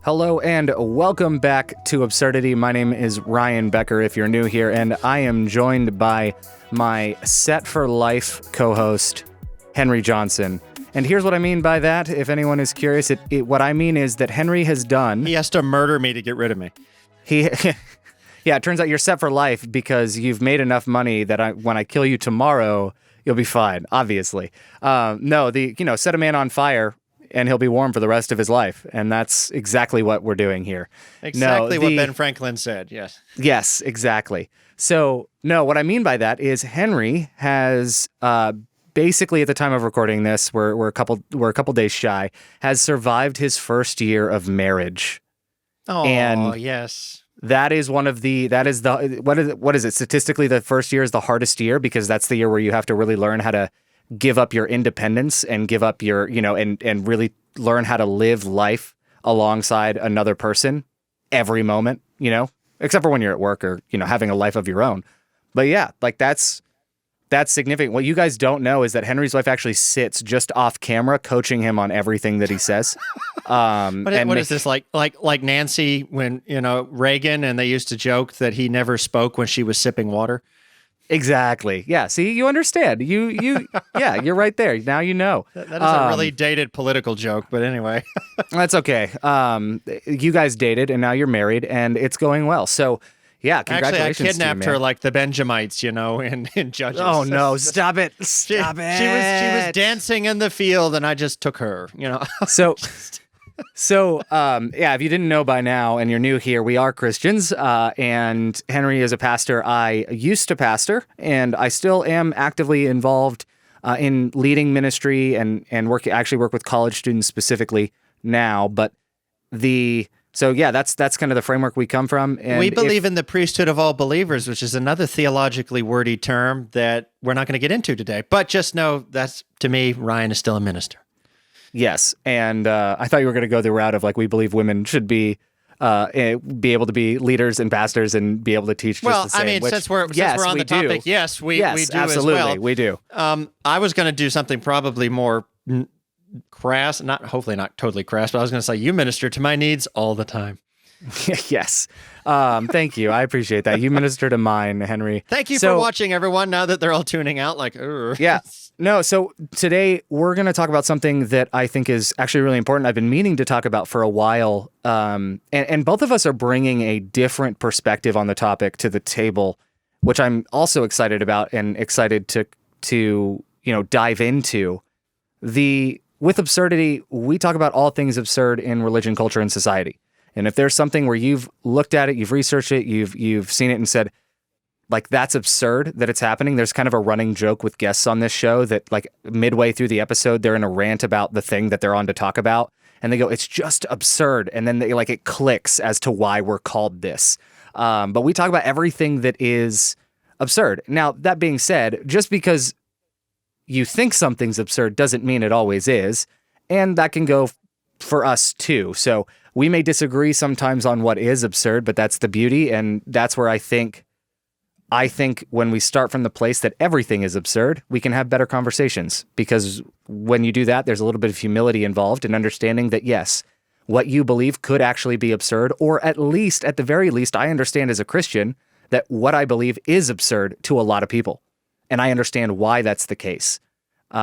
Hello and welcome back to Absurdity. My name is Ryan Becker if you're new here, and I am joined by my set for life co-host, Henry Johnson. And here's what I mean by that, if anyone is curious. What I mean is that Henry has done... He has to murder me to get rid of me. Yeah, it turns out you're set for life because you've made enough money that when I kill you tomorrow, you'll be fine, obviously. Set a man on fire and he'll be warm for the rest of his life. And that's exactly what we're doing here. Exactly what Ben Franklin said, yes. Yes, exactly. So, no, what I mean by that is Henry has basically, at the time of recording this, we're a couple days shy, has survived his first year of marriage. Oh, and yes. What is it? Statistically, the first year is the hardest year because that's the year where you have to really learn how to give up your independence and give up your, and really learn how to live life alongside another person every moment, except for when you're at work or, having a life of your own. But yeah, that's significant. What you guys don't know is that Henry's wife actually sits just off camera coaching him on everything that he says. What is this, like Nancy when, Reagan, and they used to joke that he never spoke when she was sipping water? Exactly. Yeah. See, you understand. Yeah, you're right there. Now you know. That is a really dated political joke, but anyway. That's okay. You guys dated, and now you're married, and it's going well. So, yeah, congratulations. Actually, I kidnapped her like the Benjamites, in Judges. Oh, no. Stop it. Stop it. She was dancing in the field, and I just took her, So, if you didn't know by now and you're new here, we are Christians, and Henry is a pastor. I used to pastor, and I still am actively involved in leading ministry and work with college students specifically now. But that's kind of the framework we come from. And we believe in the priesthood of all believers, which is another theologically wordy term that we're not going to get into today. But just know that's, to me, Ryan is still a minister. Yes, and I thought you were going to go the route of we believe women should be able to be leaders and pastors and be able to teach just the same. Well, I mean, since we're on the topic, yes, we do absolutely, as well. We do. I was going to do something probably more crass, hopefully not totally crass, but I was going to say you minister to my needs all the time. Yes. Thank you. I appreciate that. You minister to mine, Henry. Thank you for watching, everyone, now that they're all tuning out Yeah. No, so today we're going to talk about something that I think is actually really important. I've been meaning to talk about for a while, and both of us are bringing a different perspective on the topic to the table, which I'm also excited about and excited to dive into. With Absurdity, we talk about all things absurd in religion, culture, and society. And if there's something where you've looked at it, you've researched it, you've seen it and said, that's absurd that it's happening. There's kind of a running joke with guests on this show that midway through the episode, they're in a rant about the thing that they're on to talk about. And they go, it's just absurd. And then it clicks as to why we're called this. But we talk about everything that is absurd. Now, that being said, just because you think something's absurd doesn't mean it always is. And that can go for us too. So we may disagree sometimes on what is absurd, but that's the beauty. And that's where I think when we start from the place that everything is absurd, we can have better conversations, because when you do that, there's a little bit of humility involved in understanding that, yes, what you believe could actually be absurd, or at the very least, I understand as a Christian that what I believe is absurd to a lot of people, and I understand why that's the case.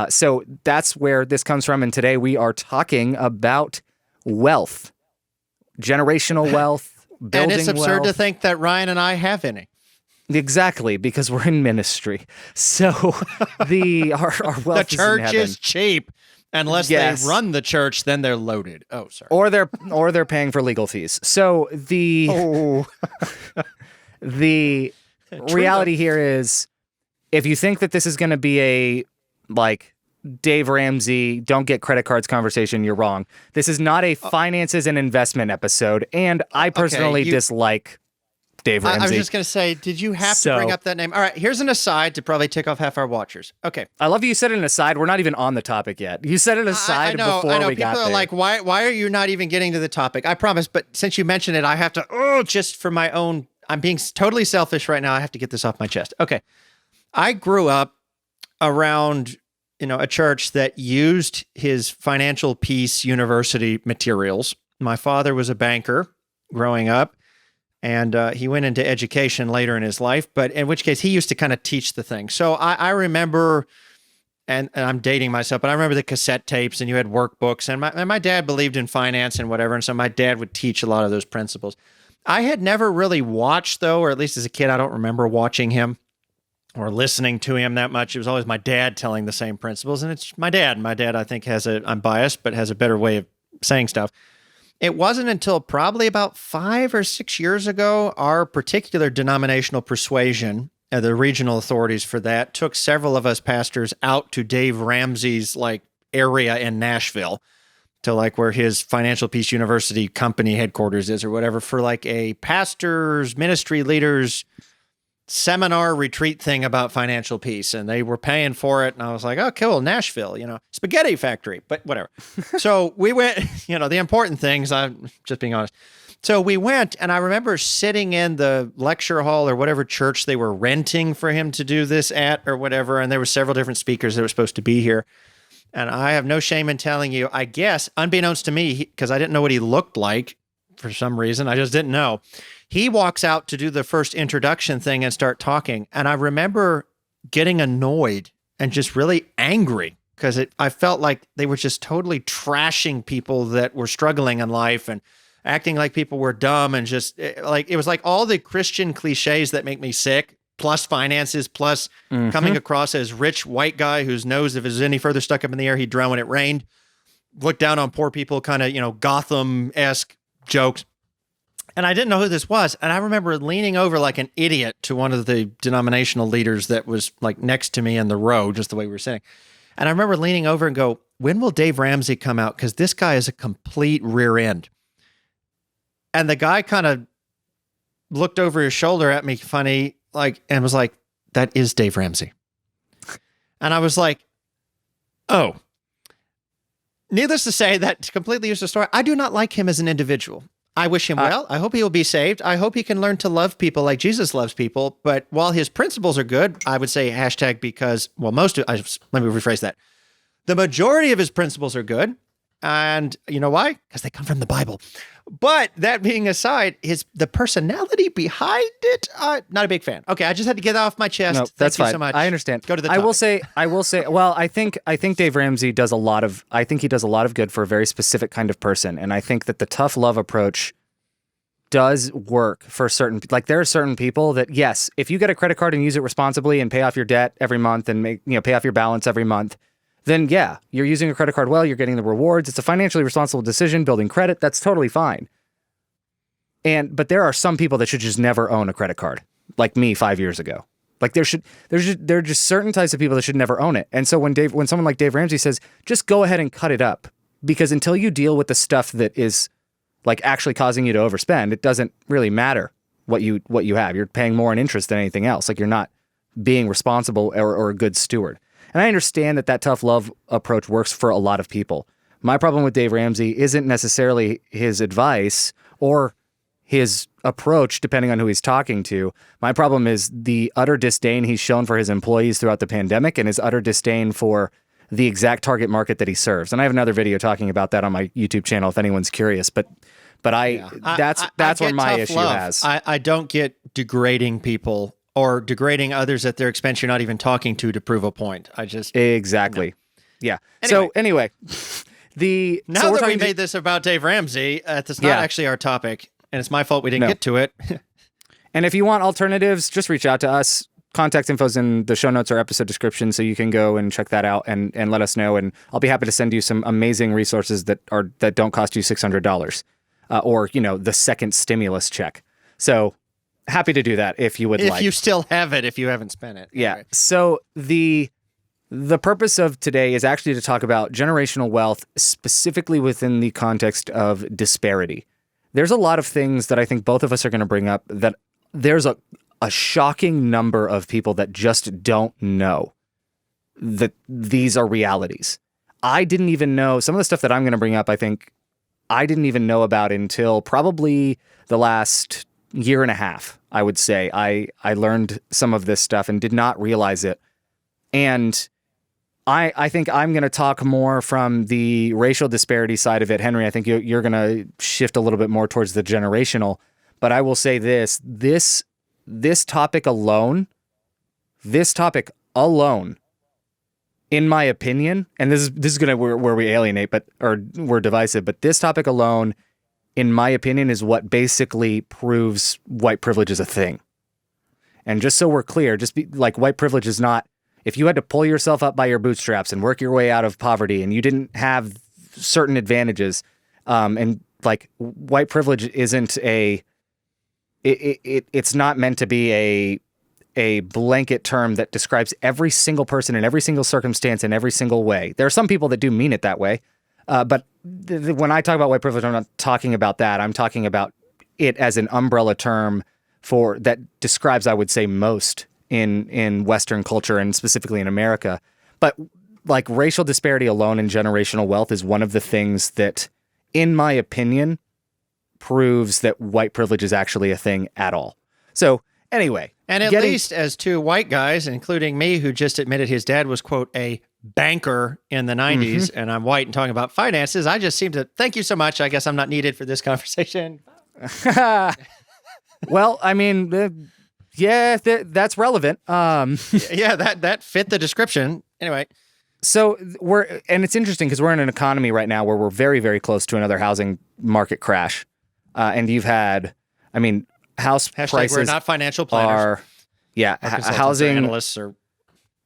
So that's where this comes from, and today we are talking about wealth, generational wealth, building wealth. And it's absurd to think that Ryan and I have any. Exactly, because we're in ministry. So our wealth the church is cheap unless they run the church, then they're loaded. Oh, sorry. Or they're paying for legal fees. So the reality here is, if you think that this is going to be a Dave Ramsey, don't get credit cards conversation, you're wrong. This is not a finances and investment episode, and I personally dislike Dave Ramsey. I was just going to say, did you have to bring up that name? All right, here's an aside to probably tick off half our watchers. Okay. I love you said an aside. We're not even on the topic yet. You said an aside before we got there. People are like, why are you not even getting to the topic? I promise, but since you mentioned it, I have to, just for my own, I'm being totally selfish right now. I have to get this off my chest. Okay. I grew up around, a church that used his Financial Peace University materials My father was a banker growing up, and he went into education later in his life, but in which case he used to kind of teach the thing. So I remember, and I'm dating myself, but I remember the cassette tapes, and you had workbooks, and my dad believed in finance and whatever, and so my dad would teach a lot of those principles. I had never really watched, though, or at least as a kid, I don't remember watching him or listening to him that much. It was always my dad telling the same principles, and it's my dad. My dad, I think, I'm biased, but has a better way of saying stuff. It wasn't until probably about 5 or 6 years ago, our particular denominational persuasion, the regional authorities for that, took several of us pastors out to Dave Ramsey's area in Nashville, to where his Financial Peace University company headquarters is or whatever, for a pastors, ministry leaders seminar retreat thing about financial peace, and they were paying for it. And I was like, oh, cool, Nashville, spaghetti factory, but whatever. So we went, the important things, I'm just being honest. So we went, and I remember sitting in the lecture hall or whatever church they were renting for him to do this at or whatever. And there were several different speakers that were supposed to be here. And I have no shame in telling you, I guess, unbeknownst to me, because I didn't know what he looked like for some reason, I just didn't know. He walks out to do the first introduction thing and start talking. And I remember getting annoyed and just really angry because I felt like they were just totally trashing people that were struggling in life and acting like people were dumb, and just it was like all the Christian cliches that make me sick, plus finances, plus coming across as rich white guy whose nose, if it was any further stuck up in the air, he'd drown when it rained. Look down on poor people, kind of, Gotham-esque jokes. And I didn't know who this was. And I remember leaning over like an idiot to one of the denominational leaders that was next to me in the row, just the way we were sitting. And I remember leaning over and go, when will Dave Ramsey come out? Because this guy is a complete rear end. And the guy kind of looked over his shoulder at me funny, and was like, that is Dave Ramsey. And I was like, oh. Needless to say, that completely useless story. I do not like him as an individual. I wish him well. I hope he will be saved. I hope he can learn to love people like Jesus loves people. But while his principles are good, I would say hashtag because, well, let me rephrase that. The majority of his principles are good. And you know why? Because they come from the Bible. But that being aside, the personality behind it, not a big fan. Okay, I just had to get that off my chest. No, that's Thank fine. you so much. I understand. Go to the topic. I will say, well, I think Dave Ramsey does a lot of good for a very specific kind of person. And I think that the tough love approach does work for certain, there are certain people that, yes, if you get a credit card and use it responsibly and pay off your debt every month and pay off your balance every month, then yeah, you're using a credit card well, you're getting the rewards. It's a financially responsible decision, building credit. That's totally fine. But there are some people that should just never own a credit card, like me 5 years ago. There are just certain types of people that should never own it. And so when someone like Dave Ramsey says, just go ahead and cut it up, because until you deal with the stuff that is actually causing you to overspend, it doesn't really matter what you have. You're paying more in interest than anything else. You're not being responsible or a good steward. And I understand that tough love approach works for a lot of people. My problem with Dave Ramsey isn't necessarily his advice or his approach, depending on who he's talking to. My problem is the utter disdain he's shown for his employees throughout the pandemic and his utter disdain for the exact target market that he serves. And I have another video talking about that on my YouTube channel if anyone's curious. But that's where my issue has. I don't get degrading people or degrading others at their expense you're not even talking to prove a point. Exactly. No. Yeah. Anyway. Now that we made this about Dave Ramsey, that's not actually our topic. And it's my fault we didn't get to it. And if you want alternatives, just reach out to us. Contact info's in the show notes or episode description, so you can go and check that out and let us know. And I'll be happy to send you some amazing resources that don't cost you $600 or the second stimulus check. So happy to do that if you would like. If you still have it, if you haven't spent it. Yeah. Anyway. So the purpose of today is actually to talk about generational wealth, specifically within the context of disparity. There's a lot of things that I think both of us are going to bring up that there's a shocking number of people that just don't know that these are realities. I didn't even know some of the stuff that I'm going to bring up. I think I didn't even know about until probably the last year and a half, I would say. I learned some of this stuff and did not realize it. And I think I'm going to talk more from the racial disparity side of it. Henry, I think you're going to shift a little bit more towards the generational. But I will say this topic alone, in my opinion, and this is going to where we alienate, or we're divisive, but this topic alone, in my opinion, is what basically proves white privilege is a thing. And just so we're clear, white privilege is not, if you had to pull yourself up by your bootstraps and work your way out of poverty and you didn't have certain advantages, and like white privilege isn't it's not meant to be a blanket term that describes every single person in every single circumstance in every single way. There are some people that do mean it that way. But when I talk about white privilege, I'm not talking about that. I'm talking about it as an umbrella term that describes, I would say, most in Western culture and specifically in America. But like racial disparity alone and generational wealth is one of the things that, in my opinion, proves that white privilege is actually a thing at all. So anyway. And at least as two white guys, including me, who just admitted his dad was, quote, a banker in the 90s, and I'm white and talking about finances, I just seem to, thank you so much. I guess I'm not needed for this conversation. Well, I mean, that's relevant. Yeah, that fit the description. Anyway. So and it's interesting because we're in an economy right now where we're very, very close to another housing market crash. And you've had, I mean, house prices we're not financial planners.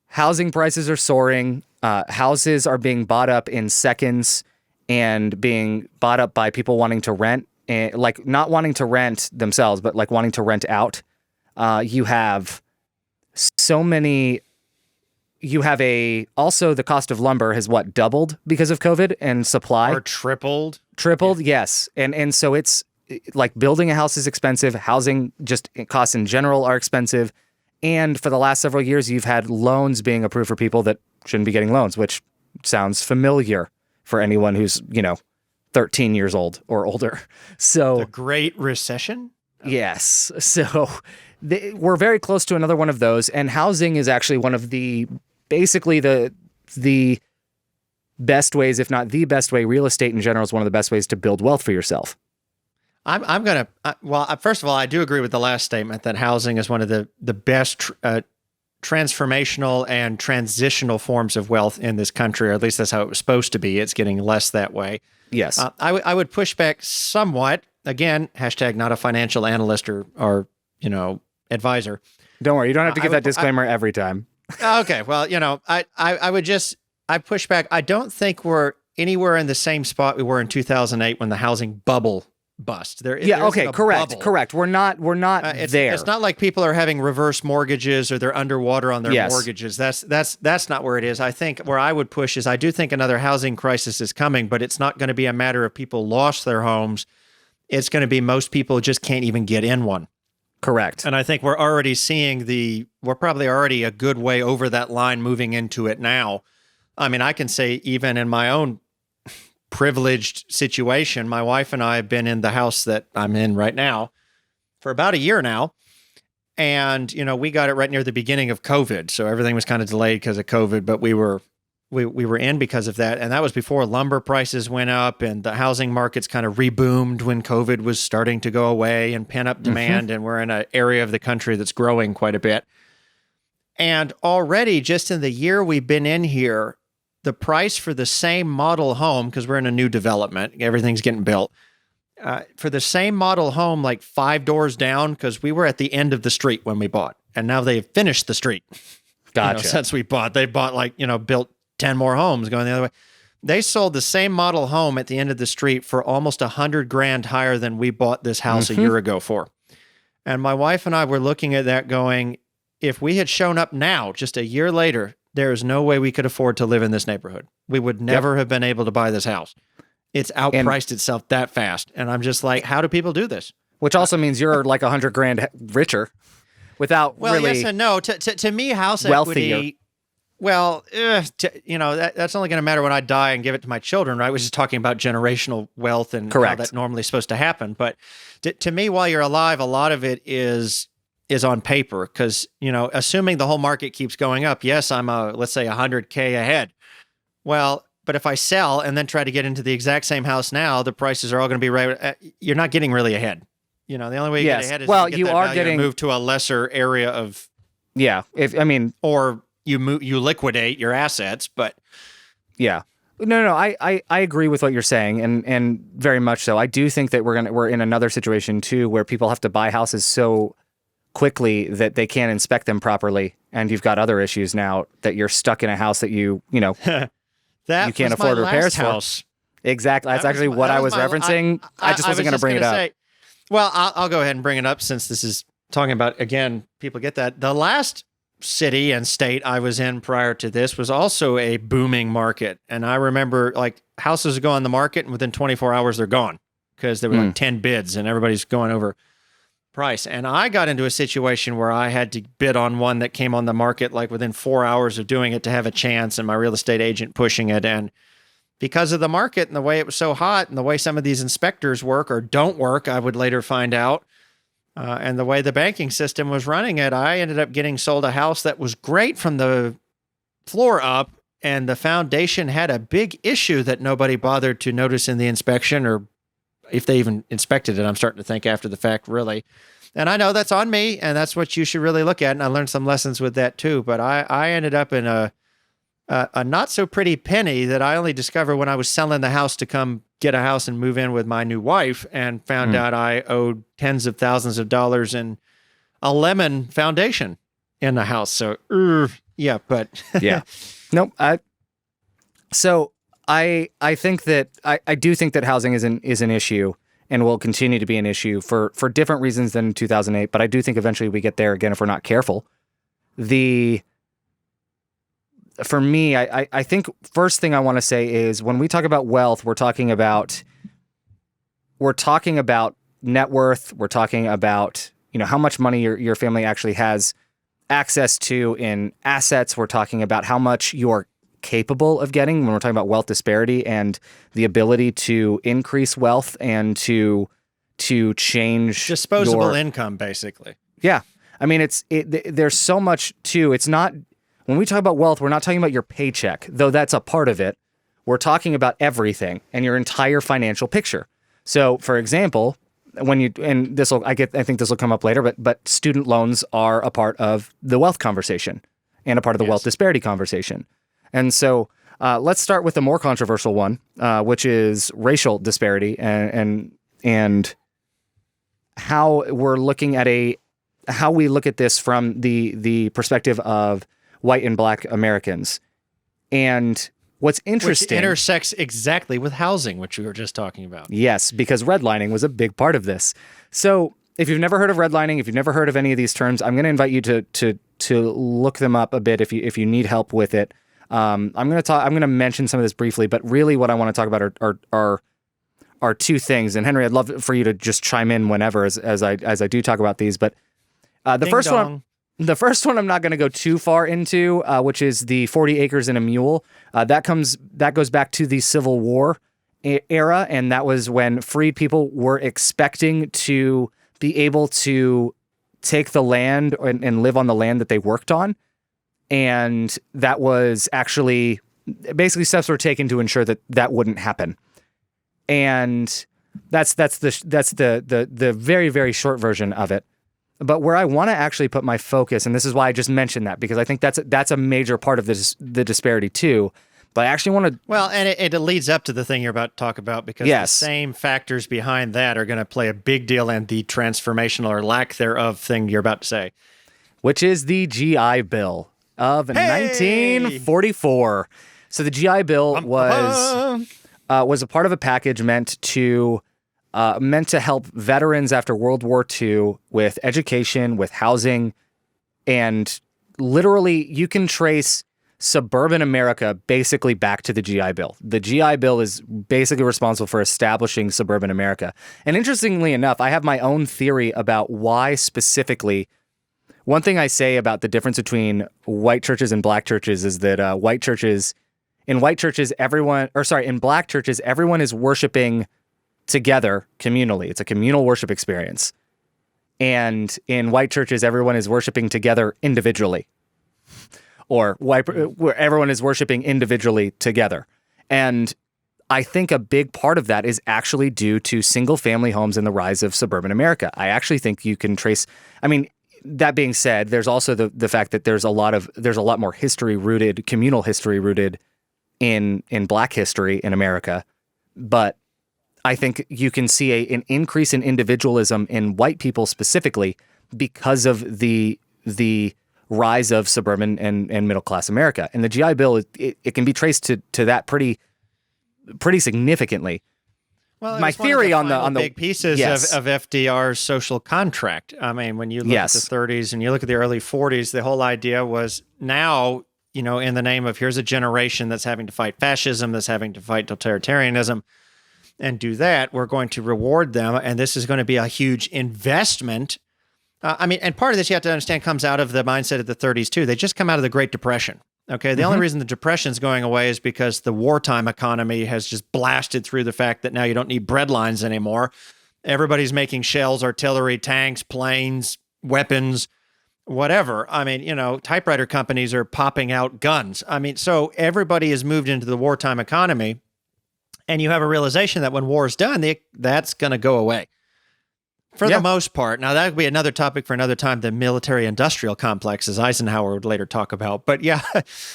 Housing prices are soaring. Houses are being bought up in seconds and being bought up by people wanting to rent, and like not wanting to rent themselves, but like wanting to rent out. You have so many. You have also the cost of lumber has doubled because of COVID and supply, or tripled. Yes, and so it's like building a house is expensive. Housing costs in general are expensive. And for the last several years, you've had loans being approved for people that shouldn't be getting loans, which sounds familiar for anyone who's, 13 years old or older. So the Great Recession? Yes. So we're very close to another one of those. And housing is actually one of basically the best ways, if not the best way. Real estate in general is one of the best ways to build wealth for yourself. First of all, I do agree with the last statement that housing is one of the best transformational and transitional forms of wealth in this country, or at least that's how it was supposed to be. It's getting less that way. Yes. I would push back somewhat. Again, hashtag not a financial analyst or advisor. Don't worry. You don't have to give that disclaimer every time. Okay. Well, I push back. I don't think we're anywhere in the same spot we were in 2008 when the housing bubble bust. Correct. We're not there. It's not like people are having reverse mortgages or they're underwater on their mortgages. That's not where it is. I think where I would push is I do think another housing crisis is coming, but it's not going to be a matter of people lost their homes. It's going to be most people just can't even get in one. Correct. And I think we're already seeing we're probably already a good way over that line moving into it now. I mean, I can say even in my own privileged situation, my wife and I have been in the house that I'm in right now for about a year now. And, we got it right near the beginning of COVID. So everything was kind of delayed because of COVID, but we were in because of that. And that was before lumber prices went up and the housing markets kind of reboomed when COVID was starting to go away and pent-up demand. Mm-hmm. And we're in an area of the country that's growing quite a bit. And already just in the year we've been in here, the price for the same model home, because we're in a new development, everything's getting built, for the same model home, like 5 doors down, because we were at the end of the street when we bought, and now they've finished the street. Gotcha. Since we bought, they bought built 10 more homes going the other way. They sold the same model home at the end of the street for almost $100,000 higher than we bought this house a year ago for. And my wife and I were looking at that going, if we had shown up now, just a year later, there is no way we could afford to live in this neighborhood. We would never have been able to buy this house. It's outpriced itself that fast. And I'm just like, how do people do this? Which also means you're like $100,000 richer without really. Well, yes and no. To me, house wealthier. Equity. Well, that's only going to matter when I die and give it to my children, right? We're just talking about generational wealth and Correct. how that normally is supposed to happen. But to me, while you're alive, a lot of it is is on paper. Because, assuming the whole market keeps going up, yes, I'm let's say 100K ahead. Well, but if I sell and then try to get into the exact same house now, the prices are all going to be right. You're not getting really ahead. The only way you get ahead is to get that value and move to a lesser area of. Yeah. Or you liquidate your assets, but. Yeah. No. I agree with what you're saying, and very much so. I do think that we're in another situation too, where people have to buy houses so quickly that they can't inspect them properly, and you've got other issues now that you're stuck in a house that you can't afford repairs for. Exactly. That's actually what I was referencing. I just wasn't going to bring it up. Well, I'll go ahead and bring it up since this is talking about, again, people get that. The last city and state I was in prior to this was also a booming market. And I remember houses go on the market and within 24 hours they're gone because there were 10 bids and everybody's going over price. And I got into a situation where I had to bid on one that came on the market within 4 hours of doing it to have a chance, and my real estate agent pushing it. And because of the market and the way it was so hot and the way some of these inspectors work or don't work, I would later find out, and the way the banking system was running it, I ended up getting sold a house that was great from the floor up, and the foundation had a big issue that nobody bothered to notice in the inspection, or if they even inspected it. I'm starting to think after the fact, really. And I know that's on me, and that's what you should really look at, and I learned some lessons with that too. But I ended up in a not so pretty penny that I only discovered when I was selling the house to come get a house and move in with my new wife, and found out I owed tens of thousands of dollars in a lemon foundation in the house. So, yeah, but yeah, nope. So I think that I do think that housing is an issue and will continue to be an issue for different reasons than 2008. But I do think eventually we get there again if we're not careful. For me, I think first thing I want to say is when we talk about wealth, we're talking about net worth. We're talking about, how much money your family actually has access to in assets. We're talking about how much you're capable of getting when we're talking about wealth disparity and the ability to increase wealth and to change disposable income, basically. Yeah. I mean, there's so much too. It's not. When we talk about wealth, we're not talking about your paycheck, though that's a part of it. We're talking about everything and your entire financial picture. So, for example, I think this will come up later, but student loans are a part of the wealth conversation and a part of the wealth disparity conversation. And so, let's start with the more controversial one, which is racial disparity and how we're looking at how we look at this from the perspective of white and black Americans. And what's interesting... Which intersects exactly with housing, which we were just talking about. Yes, because redlining was a big part of this. So if you've never heard of redlining, if you've never heard of any of these terms, I'm going to invite you to look them up a bit if you need help with it. I'm going to mention some of this briefly, but really what I want to talk about are two things. And Henry, I'd love for you to just chime in whenever as I do talk about these. But the first one I'm not going to go too far into, which is the 40 acres and a mule. That goes back to the Civil War era, and that was when freed people were expecting to be able to take the land and live on the land that they worked on. And that was actually basically steps were taken to ensure that wouldn't happen. And that's the very, very short version of it. But where I want to actually put my focus, and this is why I just mentioned that, because I think that's a major part of the disparity too. But I actually want to... Well, and it leads up to the thing you're about to talk about, because the same factors behind that are going to play a big deal in the transformational or lack thereof thing you're about to say. Which is the GI Bill of 1944. So the GI Bill was a part of a package meant to help veterans after World War II with education, with housing, and literally you can trace suburban America basically back to the GI Bill. The GI Bill is basically responsible for establishing suburban America. And interestingly enough, I have my own theory about why specifically. One thing I say about the difference between white churches and black churches is that in black churches, everyone is worshiping together communally. It's a communal worship experience. And in white churches, everyone is worshiping together individually, or where everyone is worshiping individually together. And I think a big part of that is actually due to single family homes and the rise of suburban America. I actually think you can trace, I mean, that being said, there's also the fact that there's a lot more history rooted, communal history rooted in Black history in America. But I think you can see an increase in individualism in white people specifically because of the rise of suburban and middle class America. And the GI Bill, it can be traced to that pretty significantly. Well, my theory on the big pieces of FDR's social contract. I mean, when you look at the 30s and you look at the early 40s, the whole idea was now, in the name of here's a generation that's having to fight fascism, that's having to fight totalitarianism, and do that, we're going to reward them, and this is going to be a huge investment. And part of this you have to understand comes out of the mindset of the 30s too. They just come out of the Great Depression. Okay, the only reason the Depression's going away is because the wartime economy has just blasted through the fact that now you don't need bread lines anymore. Everybody's making shells, artillery, tanks, planes, weapons, whatever. I mean, typewriter companies are popping out guns. I mean, so everybody has moved into the wartime economy, and you have a realization that when war is done, that's going to go away. For the most part. Now, that would be another topic for another time, the military-industrial complex, as Eisenhower would later talk about. But yeah,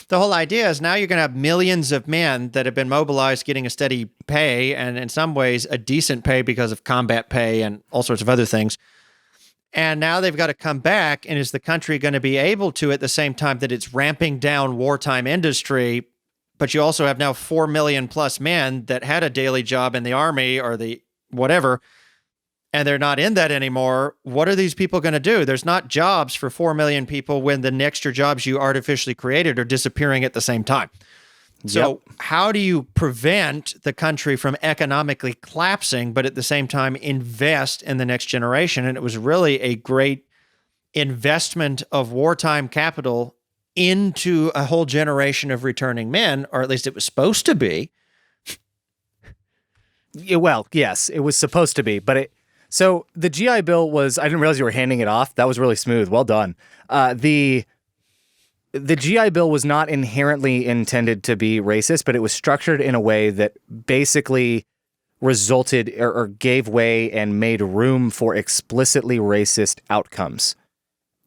the whole idea is now you're going to have millions of men that have been mobilized getting a steady pay, and in some ways a decent pay because of combat pay and all sorts of other things. And now they've got to come back, and is the country going to be able to, at the same time that it's ramping down wartime industry, but you also have now 4 million plus men that had a daily job in the Army or the whatever, and they're not in that anymore. What are these people going to do? There's not jobs for 4 million people when the extra jobs you artificially created are disappearing at the same time. So how do you prevent the country from economically collapsing, but at the same time invest in the next generation? And it was really a great investment of wartime capital into a whole generation of returning men, or at least it was supposed to be. Well, yes, it was supposed to be, but so the GI Bill was, I didn't realize you were handing it off. That was really smooth. Well done. The GI Bill was not inherently intended to be racist, but it was structured in a way that basically resulted or gave way and made room for explicitly racist outcomes.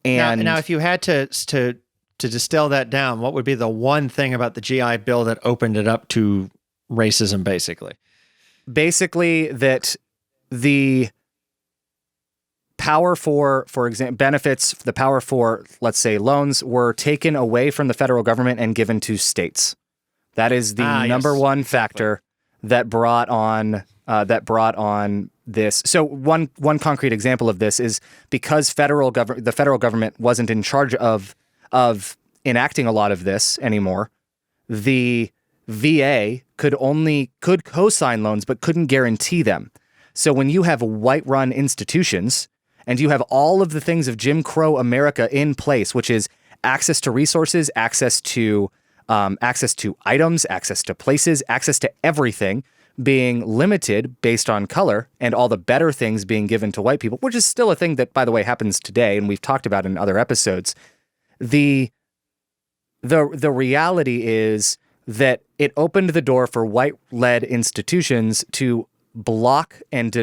And now if you had to distill that down, what would be the one thing about the GI Bill that opened it up to racism, basically? Basically that the power for example, benefits, the power for, let's say, loans were taken away from the federal government and given to states. That is the number one factor that brought on this. So one concrete example of this is because the federal government wasn't in charge of enacting a lot of this anymore, the VA could co-sign loans but couldn't guarantee them. So when you have white-run institutions and you have all of the things of Jim Crow America in place, which is access to resources, access to items, access to places, access to everything being limited based on color, and all the better things being given to white people, which is still a thing that, by the way, happens today, and we've talked about in other episodes. The reality is that it opened the door for white-led institutions to block and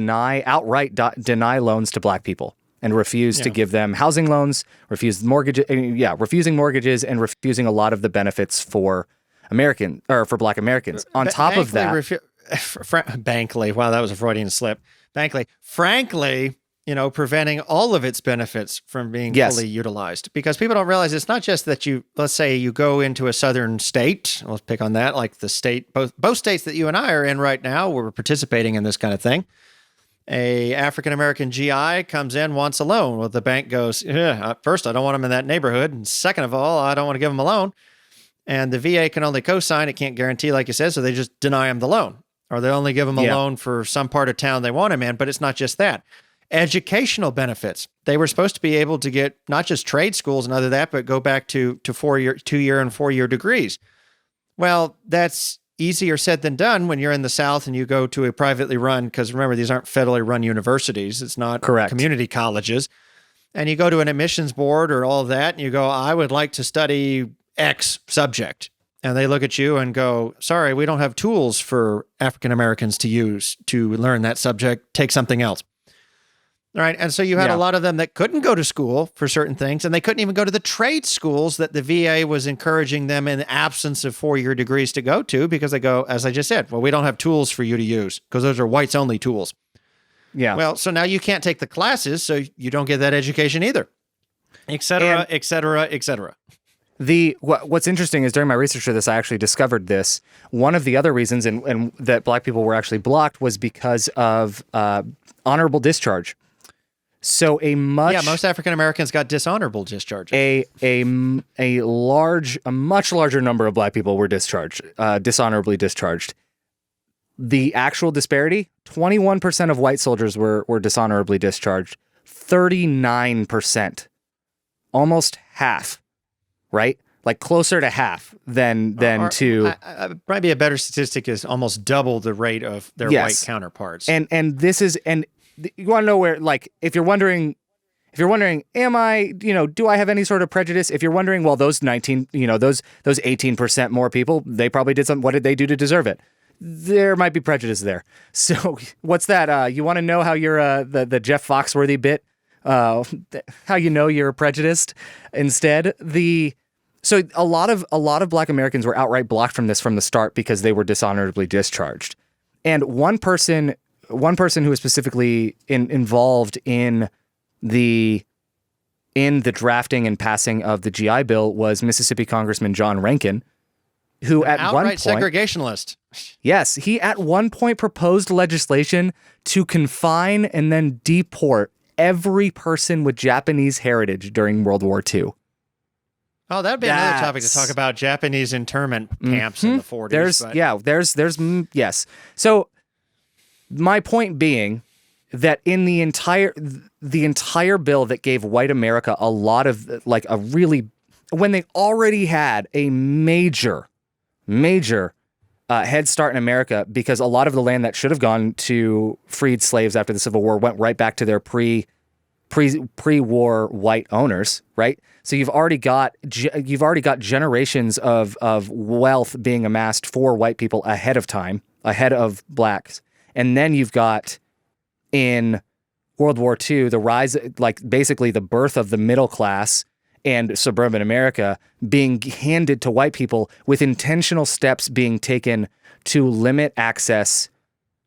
outright deny loans to black people and refuse to give them housing loans, refusing mortgages and refusing a lot of the benefits for black Americans. On top of that, Bankley, wow, that was a Freudian slip. Bankley, frankly, preventing all of its benefits from being fully utilized, because people don't realize it's not just that let's say you go into a southern state, let's pick on that, like the state, both states that you and I are in right now, we're participating in this kind of thing. A African-American GI comes in, wants a loan. Well, the bank goes, first, I don't want him in that neighborhood. And second of all, I don't want to give him a loan. And the VA can only co-sign. It can't guarantee, like you said, so they just deny him the loan. Or they only give him a loan for some part of town they want him in, but it's not just that. Educational benefits. They were supposed to be able to get not just trade schools and other that, but go back to 2-year and 4-year degrees. Well, that's easier said than done when you're in the South and you go to a privately run, because remember, these aren't federally run universities. It's not Correct. community colleges. And you go to an admissions board or all of that, and you go, I would like to study X subject. And they look at you and go, sorry, we don't have tools for African Americans to use to learn that subject. Take something else. All right. And so you had a lot of them that couldn't go to school for certain things, and they couldn't even go to the trade schools that the VA was encouraging them in the absence of 4-year degrees to go to, because they go, as I just said, well, we don't have tools for you to use because those are whites only tools. Yeah. Well, so now you can't take the classes, so you don't get that education either, et cetera, et cetera, et cetera. What's interesting is during my research for this, I actually discovered this. One of the other reasons and that black people were actually blocked was because of honorable discharge. So most African Americans got dishonorable discharges. A much larger number of black people were dishonorably discharged. The actual disparity: 21% of white soldiers were dishonorably discharged. 39%, almost half, right? Like closer to half than to. Might be a better statistic is almost double the rate of their white counterparts. And this is you want to know where, like, if you're wondering, am I, do I have any sort of prejudice? If you're wondering, well, those 18% more people, they probably did something. What did they do to deserve it? There might be prejudice there. So what's that? You want to know how you're the Jeff Foxworthy bit? How you know you're prejudiced? Instead, so a lot of black Americans were outright blocked from this from the start because they were dishonorably discharged. And one person who was specifically involved in the drafting and passing of the GI Bill was Mississippi Congressman John Rankin, who at one point, segregationist. Yes, he at one point proposed legislation to confine and then deport every person with Japanese heritage during World War II. Oh, that'd be another topic to talk about: Japanese internment camps in the 40s. Yes. So my point being that in the entire bill that gave white America a lot of when they already had a major head start in America, because a lot of the land that should have gone to freed slaves after the Civil War went right back to their pre-war white owners, right? So you've already got generations of wealth being amassed for white people ahead of time, ahead of blacks. And then you've got in World War II, the rise, basically the birth of the middle class and suburban America being handed to white people, with intentional steps being taken to limit access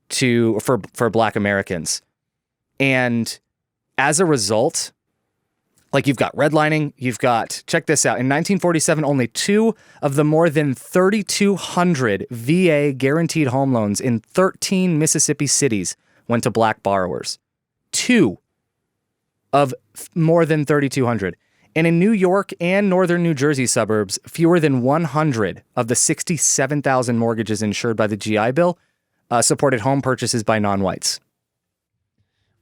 for black Americans. And as a result, you've got redlining, check this out. In 1947, only 2 of the more than 3,200 VA guaranteed home loans in 13 Mississippi cities went to black borrowers. 2 of more than 3,200. And in New York and northern New Jersey suburbs, fewer than 100 of the 67,000 mortgages insured by the GI Bill supported home purchases by non-whites.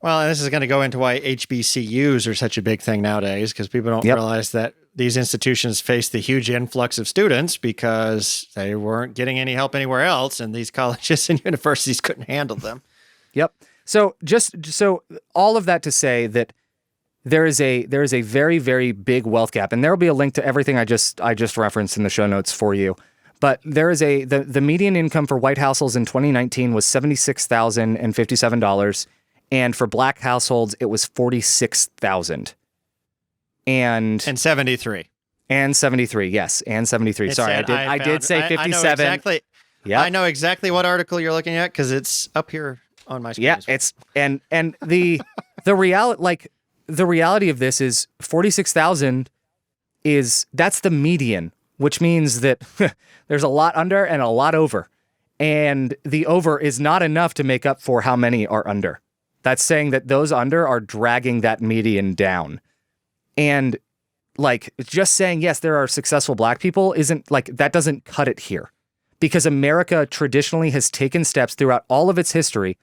Well, and this is going to go into why HBCUs are such a big thing nowadays, because people don't realize that these institutions face the huge influx of students because they weren't getting any help anywhere else, and these colleges and universities couldn't handle them. Yep. So all of that to say that there is a very, very big wealth gap, and there will be a link to everything I just referenced in the show notes for you. But there is the median income for white households in 2019 was $76,057, and for black households it was $46,000. And 73. And 73, yes, and 73. Sorry, I did say 57. I know exactly. Yeah, I know exactly what article you're looking at because it's up here on my screen. Yeah, it's and the reality of this is 46,000 that's the median, which means that there's a lot under and a lot over. And the over is not enough to make up for how many are under. That's saying that those under are dragging that median down. And just saying, yes, there are successful black people isn't that doesn't cut it here, because America traditionally has taken steps throughout all of its history.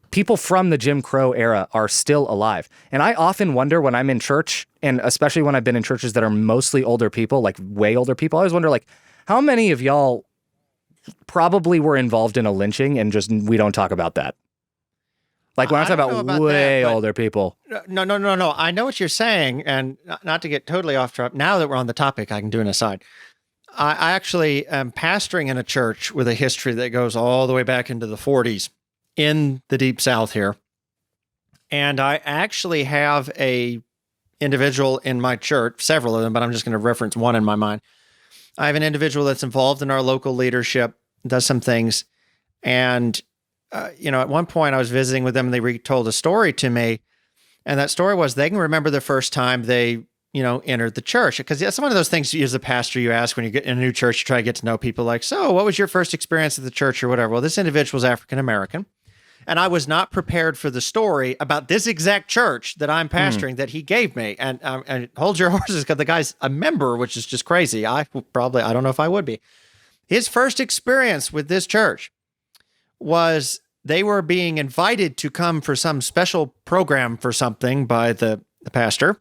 People from the Jim Crow era are still alive. And I often wonder when I'm in church, and especially when I've been in churches that are mostly older people, way older people, I always wonder, how many of y'all probably were involved in a lynching, and just we don't talk about that. Like, we're not talking about way older people. No. I know what you're saying, and not to get totally off track. Now that we're on the topic, I can do an aside. I actually am pastoring in a church with a history that goes all the way back into the 40s in the Deep South here. And I actually have a individual in my church, several of them, but I'm just going to reference one in my mind. I have an individual that's involved in our local leadership, does some things. And, at one point I was visiting with them and they retold a story to me. And that story was they can remember the first time they, entered the church. Because that's one of those things you as a pastor, you ask when you get in a new church, you try to get to know people like, so what was your first experience at the church or whatever? Well, this individual was African-American. And I was not prepared for the story about this exact church that I'm pastoring that he gave me. And hold your horses, because the guy's a member, which is just crazy. I don't know if I would be. His first experience with this church was they were being invited to come for some special program for something by the pastor,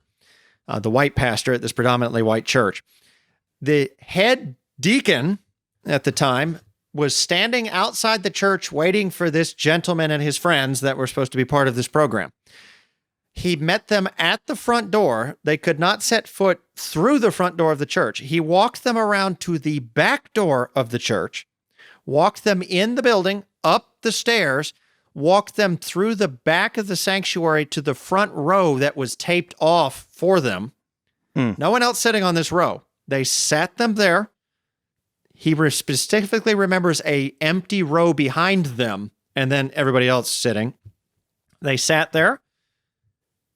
the white pastor at this predominantly white church. The head deacon at the time was standing outside the church waiting for this gentleman and his friends that were supposed to be part of this program. He met them at the front door. They could not set foot through the front door of the church. He walked them around to the back door of the church, walked them in the building, up the stairs, walked them through the back of the sanctuary to the front row that was taped off for them. No one else sitting on this row. They sat them there. He specifically remembers a empty row behind them and then everybody else sitting. They sat there.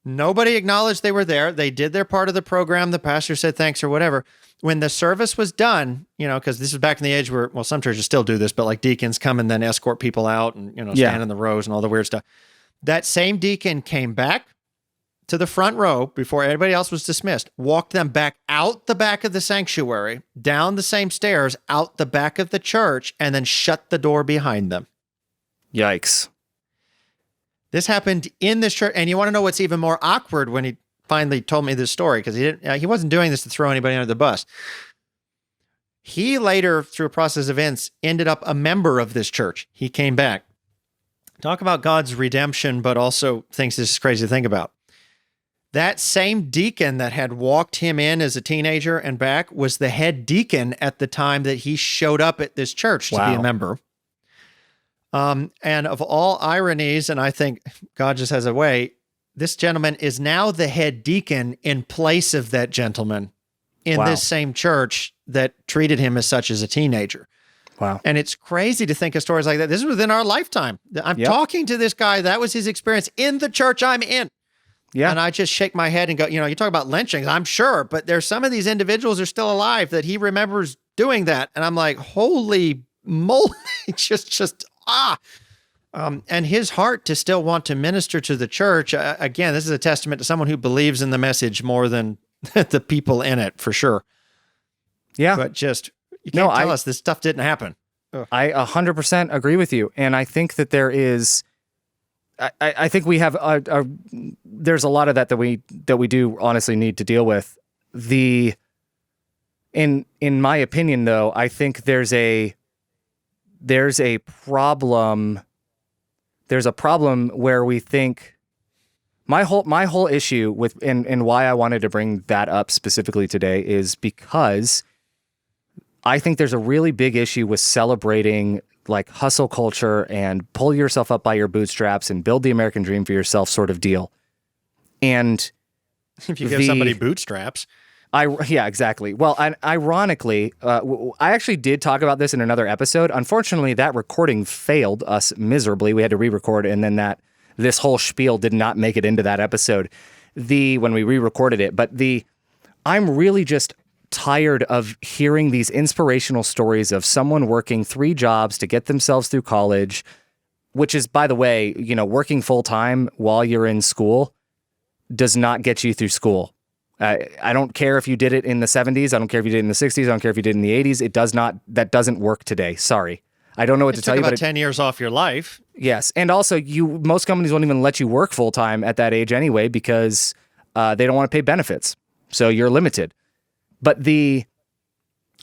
Nobody acknowledged they were there. They did their part of the program. The pastor said thanks or whatever. When the service was done, because this is back in the age where, well, some churches still do this, but like deacons come and then escort people out and, stand in the rows and all the weird stuff. That same deacon came back to the front row before everybody else was dismissed, walked them back out the back of the sanctuary, down the same stairs, out the back of the church, and then shut the door behind them. Yikes. This happened in this church, and you want to know what's even more awkward when he finally told me this story, because he wasn't doing this to throw anybody under the bus. He later, through a process of events, ended up a member of this church. He came back. Talk about God's redemption, but also things this is crazy to think about. That same deacon that had walked him in as a teenager and back was the head deacon at the time that he showed up at this church to be a member. And of all ironies, and I think God just has a way, this gentleman is now the head deacon in place of that gentleman in this same church that treated him as such as a teenager. Wow. And it's crazy to think of stories like that. This is within our lifetime. I'm talking to this guy. That was his experience in the church I'm in. Yeah. And I just shake my head and go, you talk about lynchings, I'm sure, but there's some of these individuals are still alive that he remembers doing that. And I'm like, holy moly, and his heart to still want to minister to the church. Again, this is a testament to someone who believes in the message more than the people in it, for sure. Yeah. But just, you can't tell us this stuff didn't happen. Ugh. I 100% agree with you. And I think that there is, I think we have, there's a lot of that we do honestly need to deal with. In my opinion, though, I think there's a problem. There's a problem where we think my whole issue with and why I wanted to bring that up specifically today is because I think there's a really big issue with celebrating like hustle culture and pull yourself up by your bootstraps and build the American dream for yourself sort of deal. And if you give somebody bootstraps. Yeah, exactly. Well, ironically, I actually did talk about this in another episode. Unfortunately, that recording failed us miserably. We had to re-record, and then this whole spiel did not make it into that episode when we re-recorded it. But I'm really just tired of hearing these inspirational stories of someone working 3 jobs to get themselves through college, which is, by the way, working full-time while you're in school does not get you through school. I don't care if you did it in the 70s. I don't care if you did it in the 60s. I don't care if you did it in the 80s. That doesn't work today. Sorry. I don't know what to tell you. About 10 years off your life. Yes. And also, most companies won't even let you work full-time at that age anyway because they don't want to pay benefits. So you're limited. But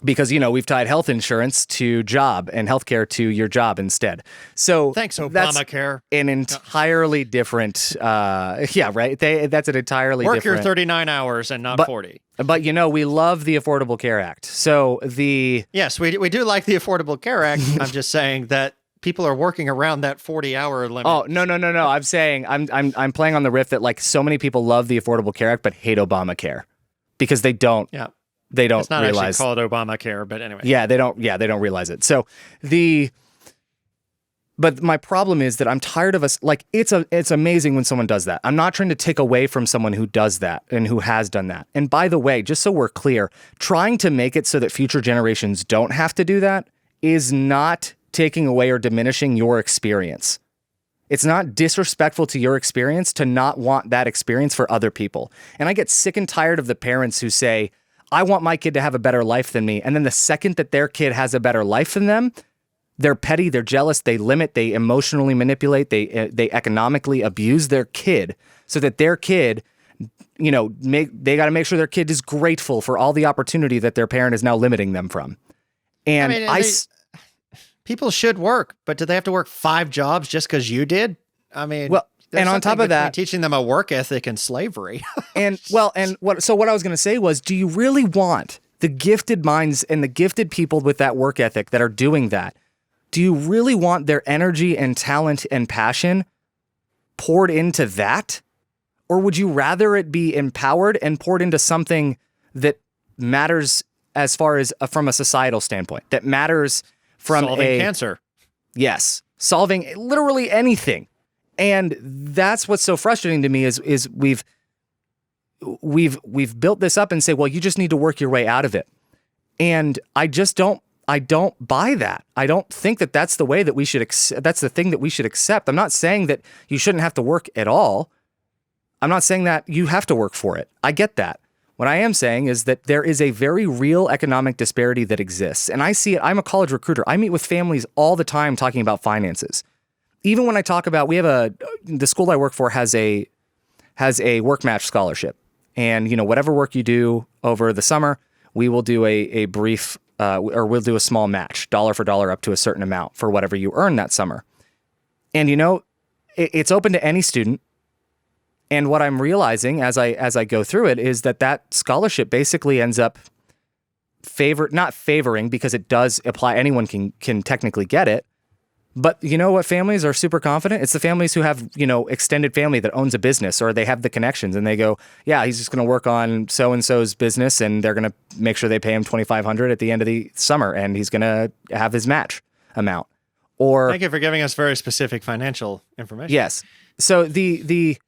because, we've tied health insurance to job and healthcare to your job instead. So Thanks, that's Obamacare. an entirely different, right? That's an entirely Work different. your 39 hours and not 40. But, we love the Affordable Care Act. So Yes, we do like the Affordable Care Act. I'm just saying that people are working around that 40-hour limit. Oh, no. I'm saying, I'm playing on the riff that like so many people love the Affordable Care Act, but hate Obamacare because they don't. Yeah. They don't It's not realize. actually called Obamacare, but anyway. Yeah, they don't realize it. So but my problem is that I'm tired of us, like, it's amazing when someone does that. I'm not trying to take away from someone who does that and who has done that. And by the way, just so we're clear, trying to make it so that future generations don't have to do that is not taking away or diminishing your experience. It's not disrespectful to your experience to not want that experience for other people. And I get sick and tired of the parents who say, I want my kid to have a better life than me. And then the second that their kid has a better life than them, they're petty, they're jealous, they limit, they emotionally manipulate, they economically abuse their kid so that their kid, they got to make sure their kid is grateful for all the opportunity that their parent is now limiting them from. And people should work, but do they have to work 5 jobs just because you did? I mean, well, and on top of that, teaching them a work ethic and slavery. what I was going to say was, do you really want the gifted minds and the gifted people with that work ethic that are doing that? Do you really want their energy and talent and passion poured into that? Or would you rather it be empowered and poured into something that matters as far as from a societal standpoint, that matters from solving cancer? Yes, solving literally anything. And that's what's so frustrating to me is we've built this up and say, well, you just need to work your way out of it. And I don't buy that. I don't think that that's the way that we should that's the thing that we should accept. I'm not saying that you shouldn't have to work at all. I'm not saying that you have to work for it. I get that. What I am saying is that there is a very real economic disparity that exists. And I see it. I'm a college recruiter. I meet with families all the time talking about finances. Even when I talk about, the school I work for has a work match scholarship. And, whatever work you do over the summer, we will do a brief, or we'll do a small match, dollar for dollar up to a certain amount for whatever you earn that summer. And, it's open to any student. And what I'm realizing as I go through it is that scholarship basically ends up not favoring, because it does apply. Anyone can technically get it. But you know what families are super confident? It's the families who have, extended family that owns a business, or they have the connections, and they go, yeah, he's just going to work on so-and-so's business, and they're going to make sure they pay him $2,500 at the end of the summer, and he's going to have his match amount. Or thank you for giving us very specific financial information. Yes. So the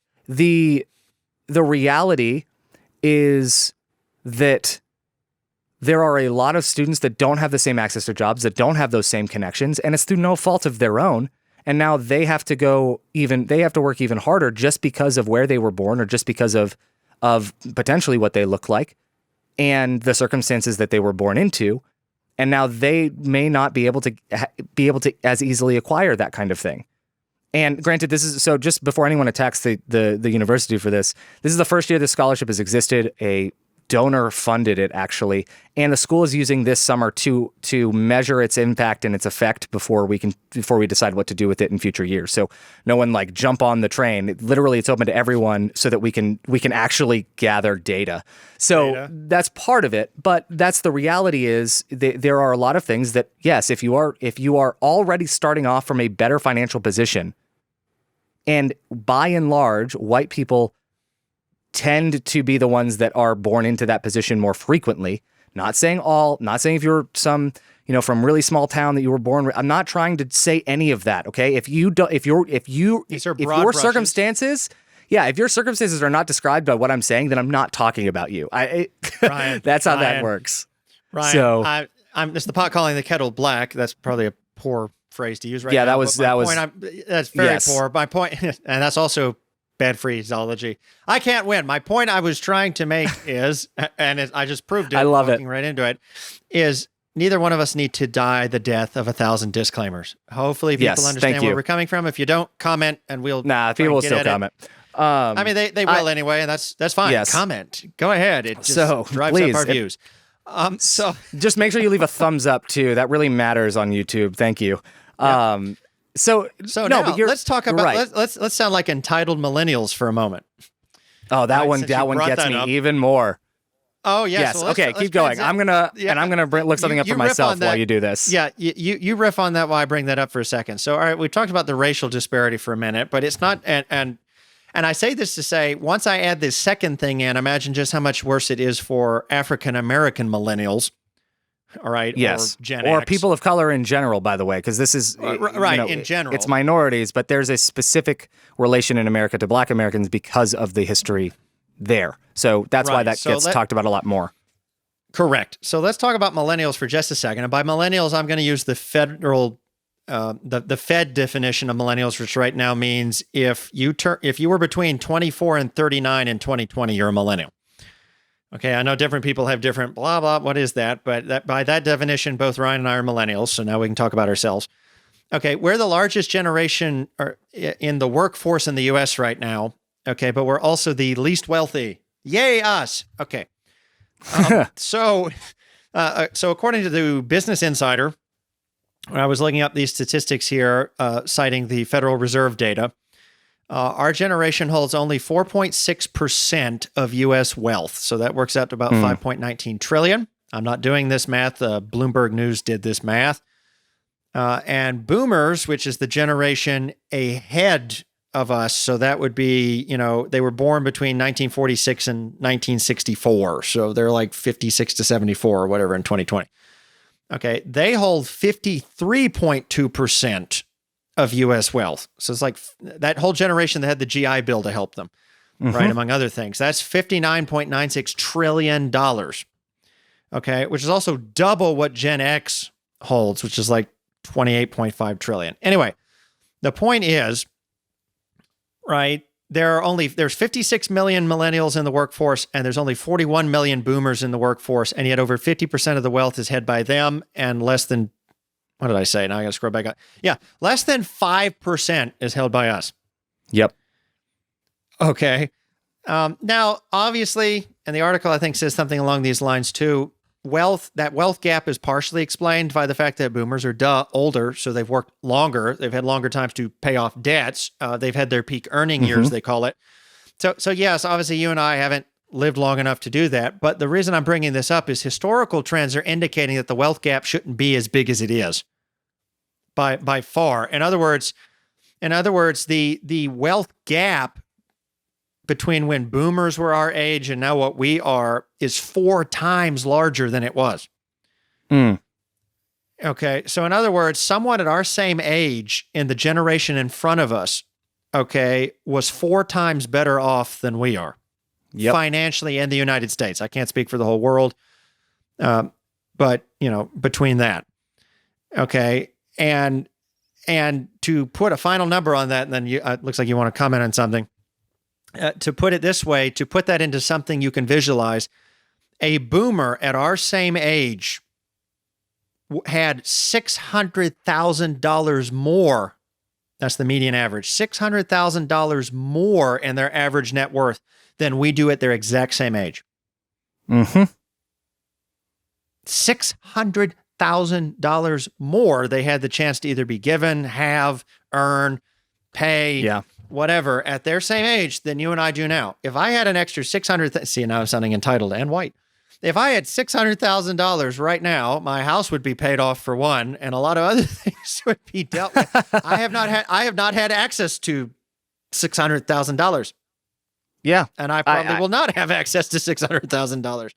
reality is that there are a lot of students that don't have the same access to jobs, that don't have those same connections, and it's through no fault of their own. And now they have to work even harder just because of where they were born, or just because of potentially what they look like and the circumstances that they were born into. And now they may not be able to as easily acquire that kind of thing. And granted, this is so. Just before anyone attacks the university for this is the first year this scholarship has existed. A donor funded it, actually, and the school is using this summer to measure its impact and its effect before we decide what to do with it in future years. So no one jump on the train. Literally, it's open to everyone so that we can actually gather data. So that's part of it, but that's the reality. Is there are a lot of things that, yes, if you are already starting off from a better financial position, and by and large, white people tend to be the ones that are born into that position more frequently. Not saying if you're some, from really small town that you were born. I'm not trying to say any of that. Okay. If your circumstances, if your circumstances are not described by what I'm saying, then I'm not talking about you. That's how that works. Ryan, so it's the pot calling the kettle black. That's probably a poor phrase to use right now. That's very poor. My point, and that's also bad phraseology. I can't win. My point I was trying to make is, and I just proved it. I love it. Right into it, is neither one of us need to die the death of 1,000 disclaimers. Hopefully people understand where we're coming from. If you don't, comment and we'll people will still comment. I mean, they will anyway, and that's fine. Yes. Comment. Go ahead. It just drives up our views. So Just make sure you leave a thumbs up too. That really matters on YouTube. Thank you. So no, now but let's talk about right. let's sound like entitled millennials for a moment. Oh, that one since you one brought gets that me up. even more. Oh yes. Yes. Well, let's- Okay, let's keep going. I'm gonna look something up you for riff myself on that. while you do this. Yeah, you riff on that while I bring that up for a second. So all right, we talked about the racial disparity for a minute, but it's not and I say this to say, once I add this second thing in, imagine just how much worse it is for African American millennials. All right. Yes. Or Gen or X. people of color in general, by the way, because this is Right, in general. It's minorities, but there's a specific relation in America to Black Americans because of the history there. So that's why Right, that so gets talked about a lot more. Correct. So let's talk about millennials for just a second. And by millennials, I'm going to use the federal, the Fed definition of millennials, which right now means if you were between 24 and 39 in 2020, you're a millennial. Okay, I know different people have different blah blah. What is that? But by that definition, both Ryan and I are millennials. So now we can talk about ourselves. Okay, we're the largest generation in the workforce in the U.S. right now. Okay, but we're also the least wealthy. Yay us! Okay. So according to the Business Insider, when I was looking up these statistics here, citing the Federal Reserve data, our generation holds only 4.6% of U.S. wealth. So that works out to about 5.19 trillion. I'm not doing this math. Bloomberg News did this math. And boomers, which is the generation ahead of us, so that would be, they were born between 1946 and 1964. So they're like 56 to 74 or whatever in 2020. Okay, they hold 53.2% of U.S. wealth. So it's like that whole generation that had the GI Bill to help them, right, among other things. That's $59.96 trillion. Okay, which is also double what Gen X holds, which is like 28.5 trillion. Anyway, the point is, right, there's 56 million millennials in the workforce, and there's only 41 million boomers in the workforce, and yet over 50% of the wealth is held by them, and less than, what did I say? Now I got to scroll back up. Yeah, less than 5% is held by us. Yep. Okay. Now, obviously, and the article I think says something along these lines too, that wealth gap is partially explained by the fact that boomers are older, so they've worked longer. They've had longer times to pay off debts. They've had their peak earning years, they call it. So yes, obviously you and I haven't lived long enough to do that. But the reason I'm bringing this up is historical trends are indicating that the wealth gap shouldn't be as big as it is by far. In other words, the wealth gap between when boomers were our age and now what we are is 4 times larger than it was. Okay. So in other words, someone at our same age in the generation in front of us, okay, was 4 times better off than we are financially in the United States. I can't speak for the whole world. But between that, okay. And to put a final number on that, and then it looks like you want to comment on something. To put it this way, to put that into something you can visualize, a boomer at our same age had $600,000 more. That's the median average. $600,000 more in their average net worth than we do at their exact same age. $600,000 more they had the chance to either be given, have, earn, pay, whatever, at their same age than you and I do now. If I had an extra see, now I'm sounding entitled and white. If I had $600,000 right now, my house would be paid off for one, and a lot of other things would be dealt with. I have not had access to $600,000. Yeah. And I probably will not have access to $600,000.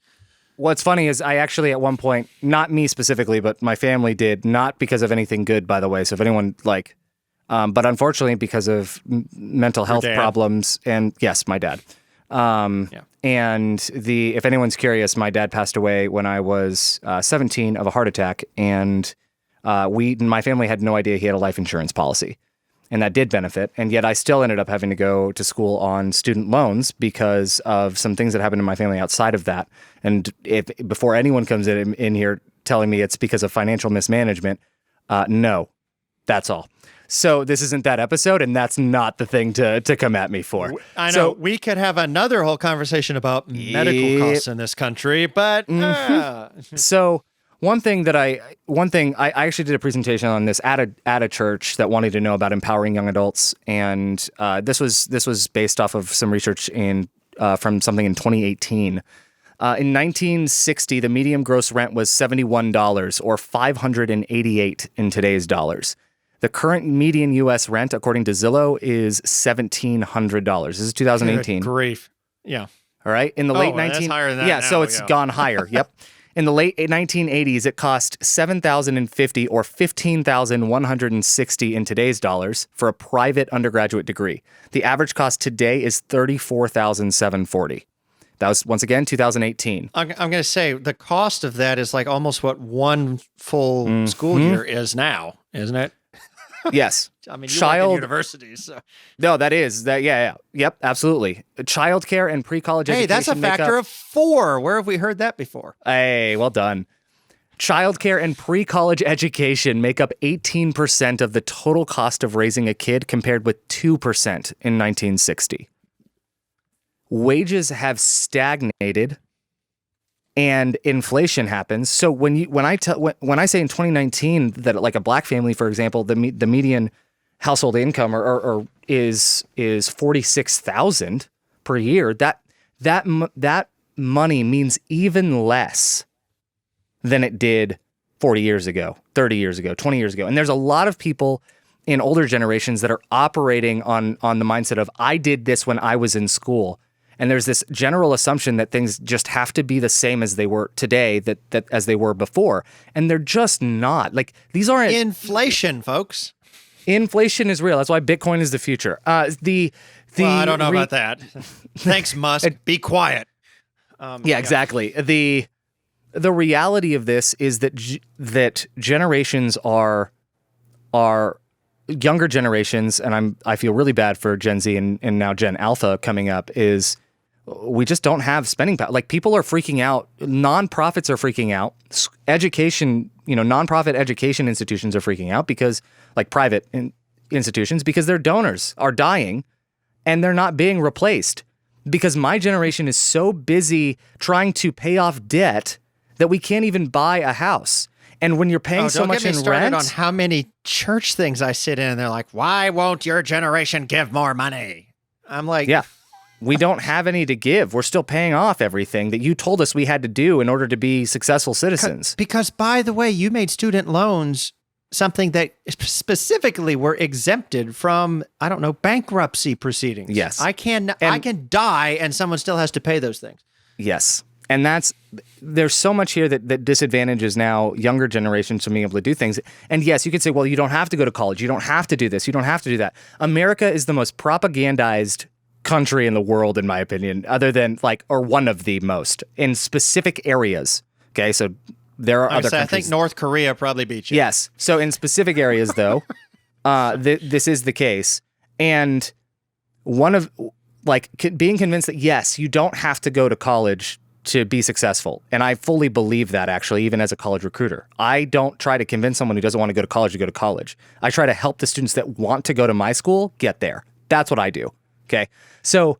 What's funny is I actually at one point, not me specifically, but my family did, not because of anything good, by the way. So if anyone but unfortunately because of mental health problems, and yes, my dad. And if anyone's curious, my dad passed away when I was 17 of a heart attack, and my family had no idea he had a life insurance policy, and that did benefit. And yet I still ended up having to go to school on student loans because of some things that happened in my family outside of that. And before anyone comes in here telling me it's because of financial mismanagement, no, that's all. So this isn't that episode, and that's not the thing to come at me for. I know. So, we could have another whole conversation about medical costs in this country, but so one thing I actually did a presentation on this at a church that wanted to know about empowering young adults, and this was based off of some research from something in 2018. In 1960, the median gross rent was $71 or $588 in today's dollars. The current median U.S. rent, according to Zillow, is $1,700. This is 2018. Good grief. Yeah. All right. In the late that's higher than that yeah, now, so it's gone higher. Yep. In the late 1980s, it cost $7,050 or $15,160 in today's dollars for a private undergraduate degree. The average cost today is $34,740. That was, once again, 2018. I'm going to say the cost of that is like almost what one full school year is now, isn't it? Yes. I mean, you work in universities. So. No, that is. Yeah. Yep, absolutely. Childcare and pre-college education. Hey, that's a factor of 4. Where have we heard that before? Hey, well done. Childcare and pre-college education make up 18% of the total cost of raising a kid, compared with 2% in 1960. Wages have stagnated and inflation happens. So when I say in 2019 that like a black family, for example, the median household income or is $46,000 per year, that money means even less than it did 40 years ago, 30 years ago, 20 years ago. And there's a lot of people in older generations that are operating on the mindset of, I did this when I was in school. And there's this general assumption that things just have to be the same as they were today, that as they were before. And they're just not. Like, these aren't... Inflation, folks. Inflation is real. That's why Bitcoin is the future. Well, I don't know about that. Thanks, Musk. Be quiet. Yeah, exactly. The reality of this is that generations are younger generations, and I feel really bad for Gen Z and now Gen Alpha coming up, is we just don't have spending power. Like, people are freaking out. Nonprofits are freaking out. Education, nonprofit education institutions are freaking out because, like private institutions, because their donors are dying and they're not being replaced. Because my generation is so busy trying to pay off debt that we can't even buy a house. And when you're paying so much in rent... Don't get me started on how many church things I sit in and they're like, why won't your generation give more money? I'm like... Yeah, we don't have any to give. We're still paying off everything that you told us we had to do in order to be successful citizens. Because, by the way, you made student loans something that specifically were exempted from, I don't know, bankruptcy proceedings. Yes. I can die and someone still has to pay those things. Yes. And there's so much here that disadvantages now younger generations from being able to do things. And yes, you could say, well, you don't have to go to college. You don't have to do this. You don't have to do that. America is the most propagandized country in the world, in my opinion, other than or one of the most in specific areas. Okay. So there are other countries. I think North Korea probably beat you. Yes. So in specific areas, though, this is the case. And one of being convinced that, yes, you don't have to go to college to be successful. And I fully believe that, actually, even as a college recruiter. I don't try to convince someone who doesn't want to go to college to go to college. I try to help the students that want to go to my school get there. That's what I do. Okay. So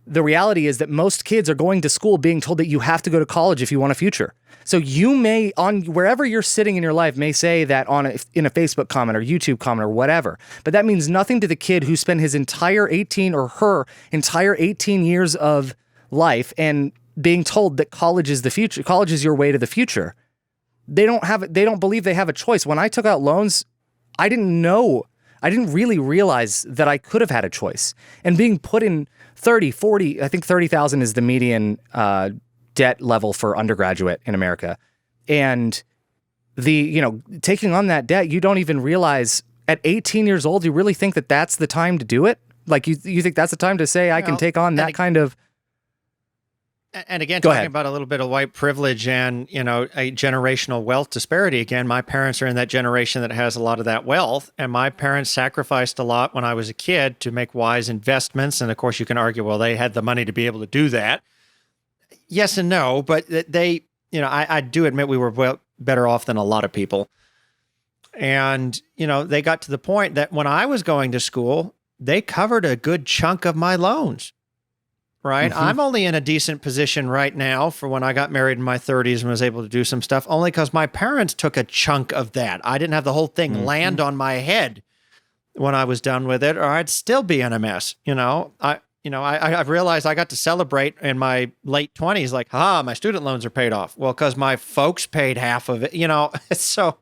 the reality is that most kids are going to school being told that you have to go to college if you want a future. So you may, on wherever you're sitting in your life, may say that in a Facebook comment or YouTube comment or whatever, but that means nothing to the kid who spent his entire 18 or her entire 18 years of life and being told that college is the future. College is your way to the future. They don't believe they have a choice. When I took out loans, I didn't really realize that I could have had a choice. And being put in 40, I think 30,000 is the median debt level for undergraduate in America. And taking on that debt, you don't even realize at 18 years old, you really think that that's the time to do it? Like, you think that's the time to say, I can take on that kind of... And again, talking about a little bit of white privilege and, a generational wealth disparity. Again, my parents are in that generation that has a lot of that wealth. And my parents sacrificed a lot when I was a kid to make wise investments. And of course, you can argue, well, they had the money to be able to do that. Yes and no, but they, I do admit we were better off than a lot of people. And, they got to the point that when I was going to school, they covered a good chunk of my loans, right? Mm-hmm. I'm only in a decent position right now for when I got married in my 30s and was able to do some stuff, only because my parents took a chunk of that. I didn't have the whole thing land on my head when I was done with it, or I'd still be in a mess. I've realized I got to celebrate in my late 20s, like, my student loans are paid off. Well, because my folks paid half of it, so,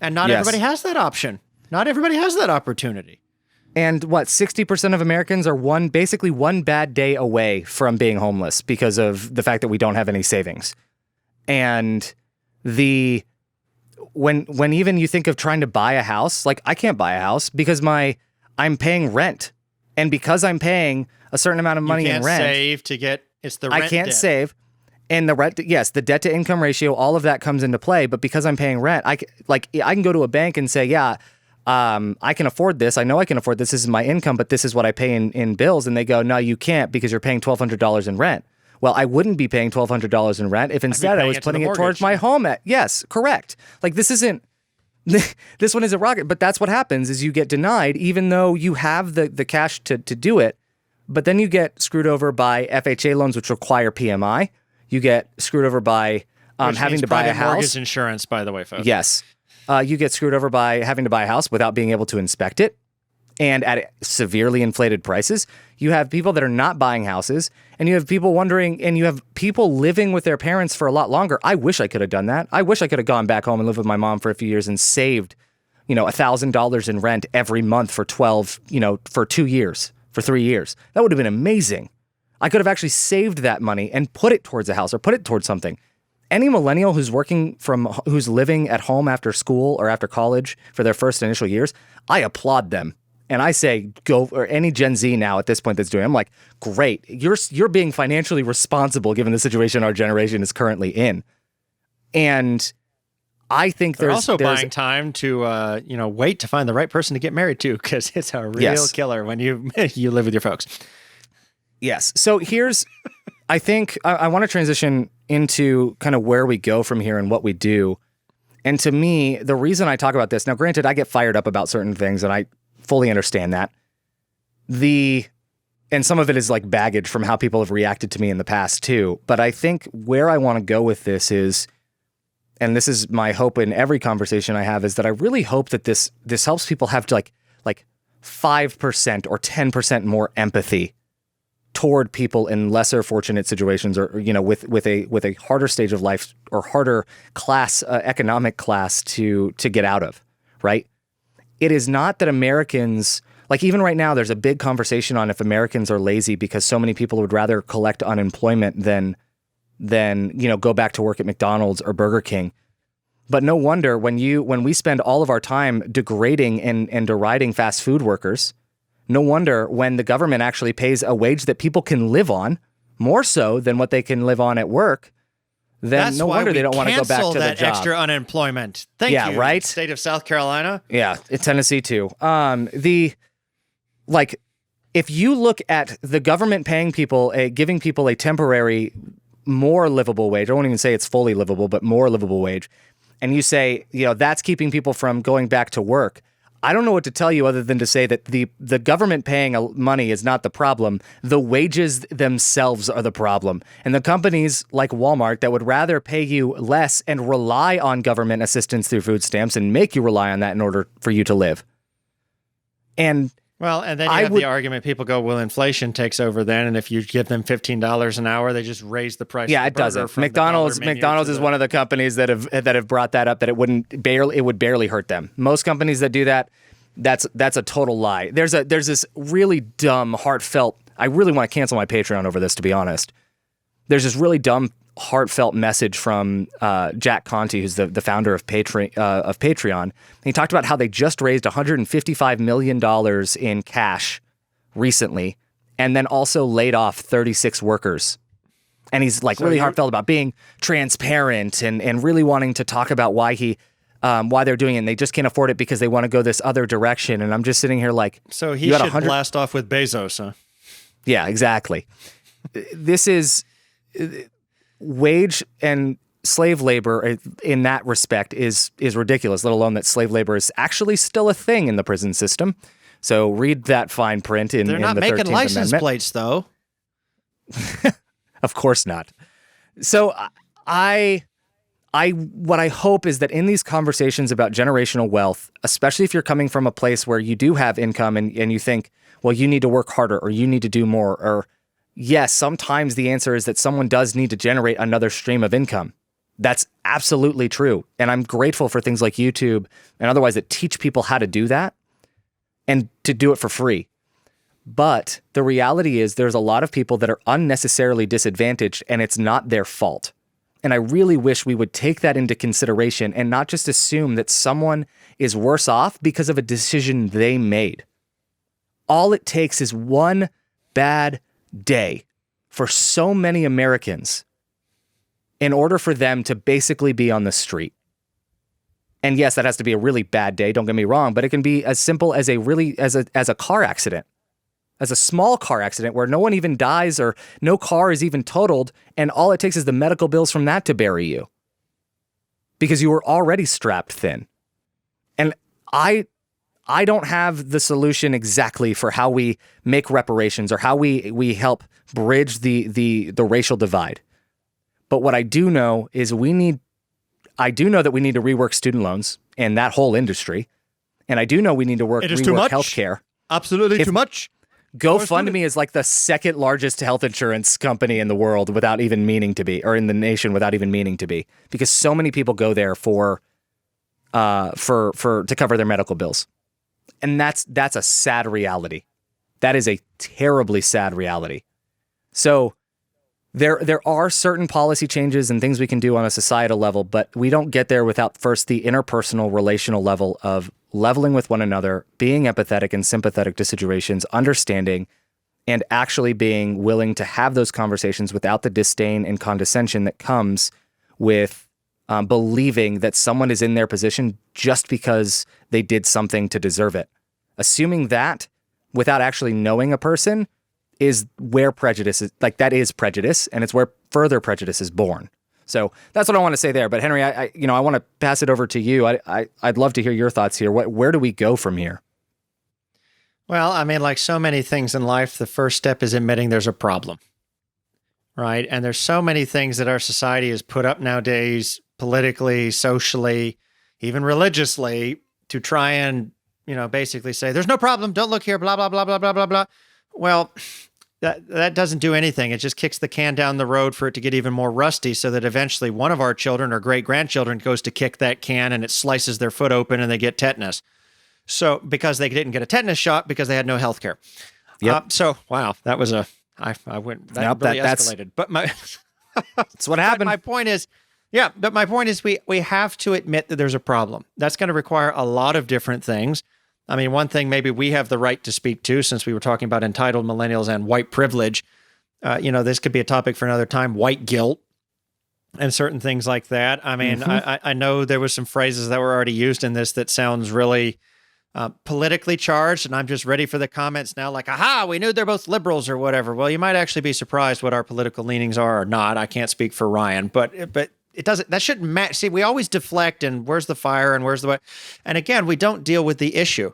and not everybody has that option. Not everybody has that opportunity. And 60% of Americans are basically one bad day away from being homeless because of the fact that we don't have any savings. And when even you think of trying to buy a house, like I can't buy a house because I'm paying rent. And because I'm paying a certain amount of money in rent, save to get, it's the rent I can't debt. save. And the rent, yes, the debt to income ratio, all of that comes into play. But because I'm paying rent, I can go to a bank and say, I can afford this. I know I can afford this. This is my income, but this is what I pay in bills. And they go, no, you can't because you're paying $1,200 in rent. Well, I wouldn't be paying $1,200 in rent if instead I was putting it towards my home. Yes, correct. Like this one isn't rocket, but that's what happens is you get denied even though you have the cash to do it. But then you get screwed over by FHA loans, which require PMI. You get screwed over by having to buy a house. Mortgage insurance, by the way, folks. Yes. You get screwed over by having to buy a house without being able to inspect it and at severely inflated prices. You have people that are not buying houses, and you have people and you have people living with their parents for a lot longer. I wish I could have done that. I wish I could have gone back home and lived with my mom for a few years and saved, $1,000 in rent every month for 2 years, for 3 years. That would have been amazing. I could have actually saved that money and put it towards a house or put it towards something. Any millennial who's living at home after school or after college for their first initial years, I applaud them. And I say, go, or any Gen Z now at this point that's doing it, I'm like, great. You're being financially responsible given the situation our generation is currently in. And I think they're also buying time to, wait to find the right person to get married to, because it's a real killer when you live with your folks. Yes. So I think I want to transition into kind of where we go from here and what we do. And to me, the reason I talk about this, now granted, I get fired up about certain things and I fully understand that. And some of it is like baggage from how people have reacted to me in the past too. But I think where I want to go with this is, and this is my hope in every conversation I have, is that I really hope that this helps people have like 5% or 10% more empathy toward people in lesser fortunate situations, or with a harder stage of life or harder class, economic class to get out of, right? It is not that Americans, like even right now, there's a big conversation on if Americans are lazy because so many people would rather collect unemployment than go back to work at McDonald's or Burger King. But no wonder when we spend all of our time degrading and deriding fast food workers, no wonder when the government actually pays a wage that people can live on, more so than what they can live on at work, then no wonder they don't want to go back to the job. That extra unemployment. Thank you. Yeah, right? State of South Carolina. Yeah, Tennessee too. If you look at the government paying people, giving people a temporary, more livable wage, I won't even say it's fully livable, but more livable wage, and you say, that's keeping people from going back to work, I don't know what to tell you other than to say that the government paying money is not the problem. The wages themselves are the problem. And the companies like Walmart that would rather pay you less and rely on government assistance through food stamps and make you rely on that in order for you to live. And then you have the argument, people go, well, inflation takes over then, and if you give them $15 an hour, they just raise the price. Yeah, it doesn't. McDonald's is one of the companies that have brought that up, that it would barely hurt them. Most companies that do that, that's a total lie. There's this really dumb, heartfelt, I really want to cancel my Patreon over this, to be honest. There's this really dumb, heartfelt message from Jack Conte, who's the founder of Patreon. And he talked about how they just raised $155 million in cash recently, and then also laid off 36 workers. And he's really heartfelt about being transparent and really wanting to talk about why they're doing it. And they just can't afford it because they want to go this other direction. And I'm just sitting here like, so he should blast off with Bezos, huh? Yeah, exactly. This is wage and slave labor in that respect is ridiculous, let alone that slave labor is actually still a thing in the prison system. So read that fine print in the 13th Amendment. They're not making license plates, though. Of course not. So what I hope is that in these conversations about generational wealth, especially if you're coming from a place where you do have income and you think, well, you need to work harder or you need to do more, or yes, sometimes the answer is that someone does need to generate another stream of income. That's absolutely true. And I'm grateful for things like YouTube and otherwise that teach people how to do that and to do it for free. But the reality is there's a lot of people that are unnecessarily disadvantaged and it's not their fault. And I really wish we would take that into consideration and not just assume that someone is worse off because of a decision they made. All it takes is one bad day for so many Americans in order for them to basically be on the street. And yes, that has to be a really bad day, don't get me wrong, but it can be as simple as a car accident. As a small car accident where no one even dies or no car is even totaled, and all it takes is the medical bills from that to bury you. Because you were already strapped thin. And I don't have the solution exactly for how we make reparations or how we help bridge the racial divide. But what I do know is I do know that we need to rework student loans and that whole industry. And I do know we need to rework healthcare. Absolutely too much. GoFundMe is like the second largest health insurance company in the world without even meaning to be, or in the nation without even meaning to be, because so many people go there to cover their medical bills. And that's a sad reality. That is a terribly sad reality. So there are certain policy changes and things we can do on a societal level, but we don't get there without first the interpersonal relational level of leveling with one another, being empathetic and sympathetic to situations, understanding, and actually being willing to have those conversations without the disdain and condescension that comes with believing that someone is in their position just because they did something to deserve it. Assuming that without actually knowing a person is where prejudice is, like that is prejudice, and it's where further prejudice is born. So that's what I want to say there. But Henry, I want to pass it over to you. I'd love to hear your thoughts here. Where do we go from here? Well, I mean, like so many things in life, the first step is admitting there's a problem, right? And there's so many things that our society has put up nowadays, politically, socially, even religiously, to try and, basically say, there's no problem, don't look here, blah, blah, blah, blah, blah, blah, blah. Well, that doesn't do anything. It just kicks the can down the road for it to get even more rusty so that eventually one of our children or great-grandchildren goes to kick that can and it slices their foot open and they get tetanus. So, because they didn't get a tetanus shot because they had no health care. Yep. Wow, that was I went, that yep, really escalated. But that's what happened. My point is, we have to admit that there's a problem. That's going to require a lot of different things. I mean, one thing maybe we have the right to speak to, since we were talking about entitled millennials and white privilege, this could be a topic for another time, white guilt and certain things like that. I mean, I know there was some phrases that were already used in this that sounds really politically charged, and I'm just ready for the comments now like, aha, we knew they're both liberals or whatever. Well, you might actually be surprised what our political leanings are or not. I can't speak for Ryan, but it doesn't, that shouldn't match. See, we always deflect and where's the fire and where's the, and again, we don't deal with the issue.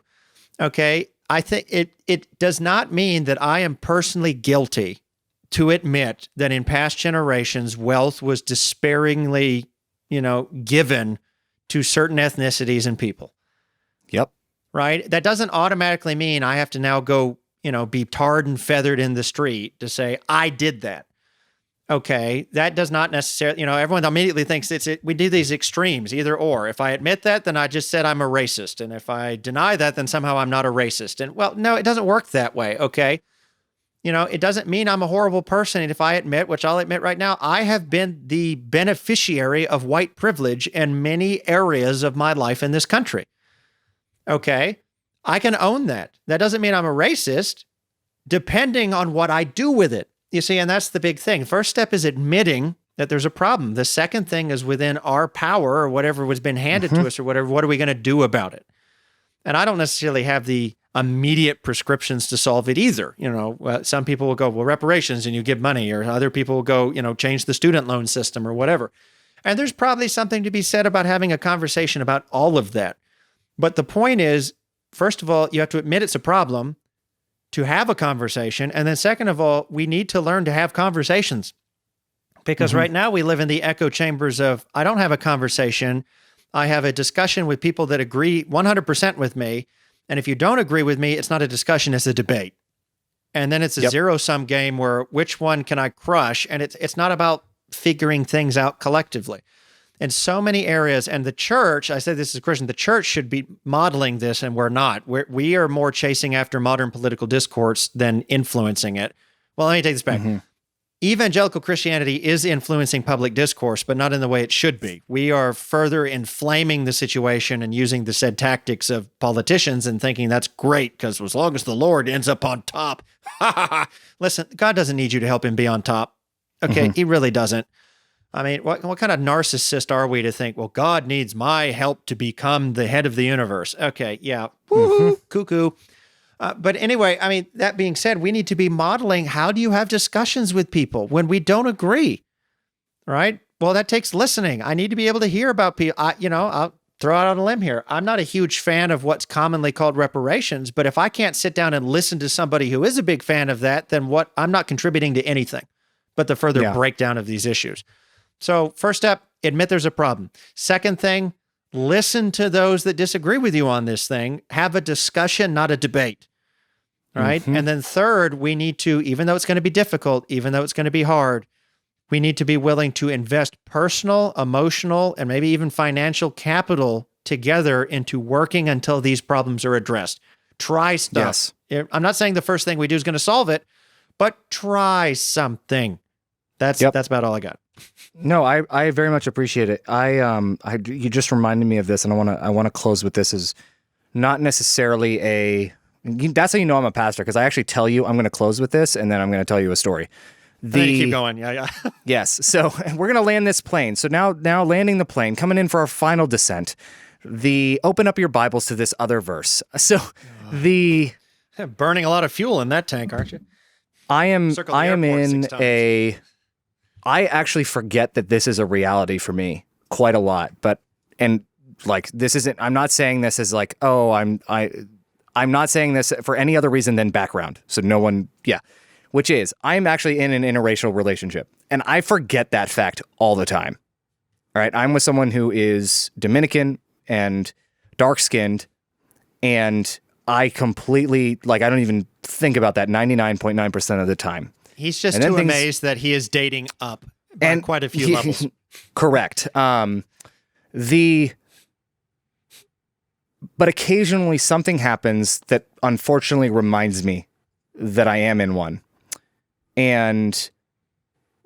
Okay. I think it does not mean that I am personally guilty to admit that in past generations, wealth was despairingly, given to certain ethnicities and people. Yep. Right. That doesn't automatically mean I have to now go, be tarred and feathered in the street to say I did that. Okay, that does not necessarily, everyone immediately thinks we do these extremes, either or. If I admit that, then I just said I'm a racist. And if I deny that, then somehow I'm not a racist. And well, no, it doesn't work that way, okay? It doesn't mean I'm a horrible person. And if I admit, which I'll admit right now, I have been the beneficiary of white privilege in many areas of my life in this country. Okay, I can own that. That doesn't mean I'm a racist, depending on what I do with it. You see, and that's the big thing. First step is admitting that there's a problem. The second thing is within our power or whatever was been handed to us or whatever, what are we going to do about it? And I don't necessarily have the immediate prescriptions to solve it either. Some people will go, well, reparations and you give money, or other people will go, change the student loan system or whatever. And there's probably something to be said about having a conversation about all of that. But the point is, first of all, you have to admit it's a problem to have a conversation. And then second of all, we need to learn to have conversations. Because right now we live in the echo chambers of, I don't have a conversation. I have a discussion with people that agree 100% with me. And if you don't agree with me, it's not a discussion, it's a debate. And then it's a zero-sum game where which one can I crush? And it's not about figuring things out collectively. In so many areas, and the church, I say this as a Christian, the church should be modeling this, and we're not. We are more chasing after modern political discourse than influencing it. Well, let me take this back. Evangelical Christianity is influencing public discourse, but not in the way it should be. We are further inflaming the situation and using the said tactics of politicians and thinking that's great because as long as the Lord ends up on top, listen, God doesn't need you to help him be on top. Okay, he really doesn't. I mean, what kind of narcissist are we to think, well, God needs my help to become the head of the universe? Okay, yeah, woo-hoo, cuckoo. But anyway, I mean, that being said, we need to be modeling how do you have discussions with people when we don't agree, right? Well, that takes listening. I need to be able to hear about people. I'll throw out on a limb here. I'm not a huge fan of what's commonly called reparations, but if I can't sit down and listen to somebody who is a big fan of that, then I'm not contributing to anything but the further breakdown of these issues. So first step, admit there's a problem. Second thing, listen to those that disagree with you on this thing. Have a discussion, not a debate. Right. And then third, we need to, even though it's going to be difficult, even though it's going to be hard, we need to be willing to invest personal, emotional, and maybe even financial capital together into working until these problems are addressed. Try stuff. Yes. I'm not saying the first thing we do is going to solve it, but try something. That's about all I got. No, I very much appreciate it. You just reminded me of this, and I want to close with this as not necessarily that's how you know I'm a pastor, because I actually tell you I'm going to close with this, and then I'm going to tell you a story. Then you keep going, yeah. Yes, so we're going to land this plane. So now landing the plane, coming in for our final descent. Open up your Bibles to this other verse. So burning a lot of fuel in that tank, aren't you? I am in I actually forget that this is a reality for me quite a lot, this isn't. I'm not saying this as like, I'm not saying this for any other reason than background. So no one, which is, I'm actually in an interracial relationship, and I forget that fact all the time. All right. I'm with someone who is Dominican and dark-skinned, and I completely, I don't even think about that 99.9% of the time. He's just too amazed that he is dating up by quite a few levels. Correct. But occasionally something happens that unfortunately reminds me that I am in one. And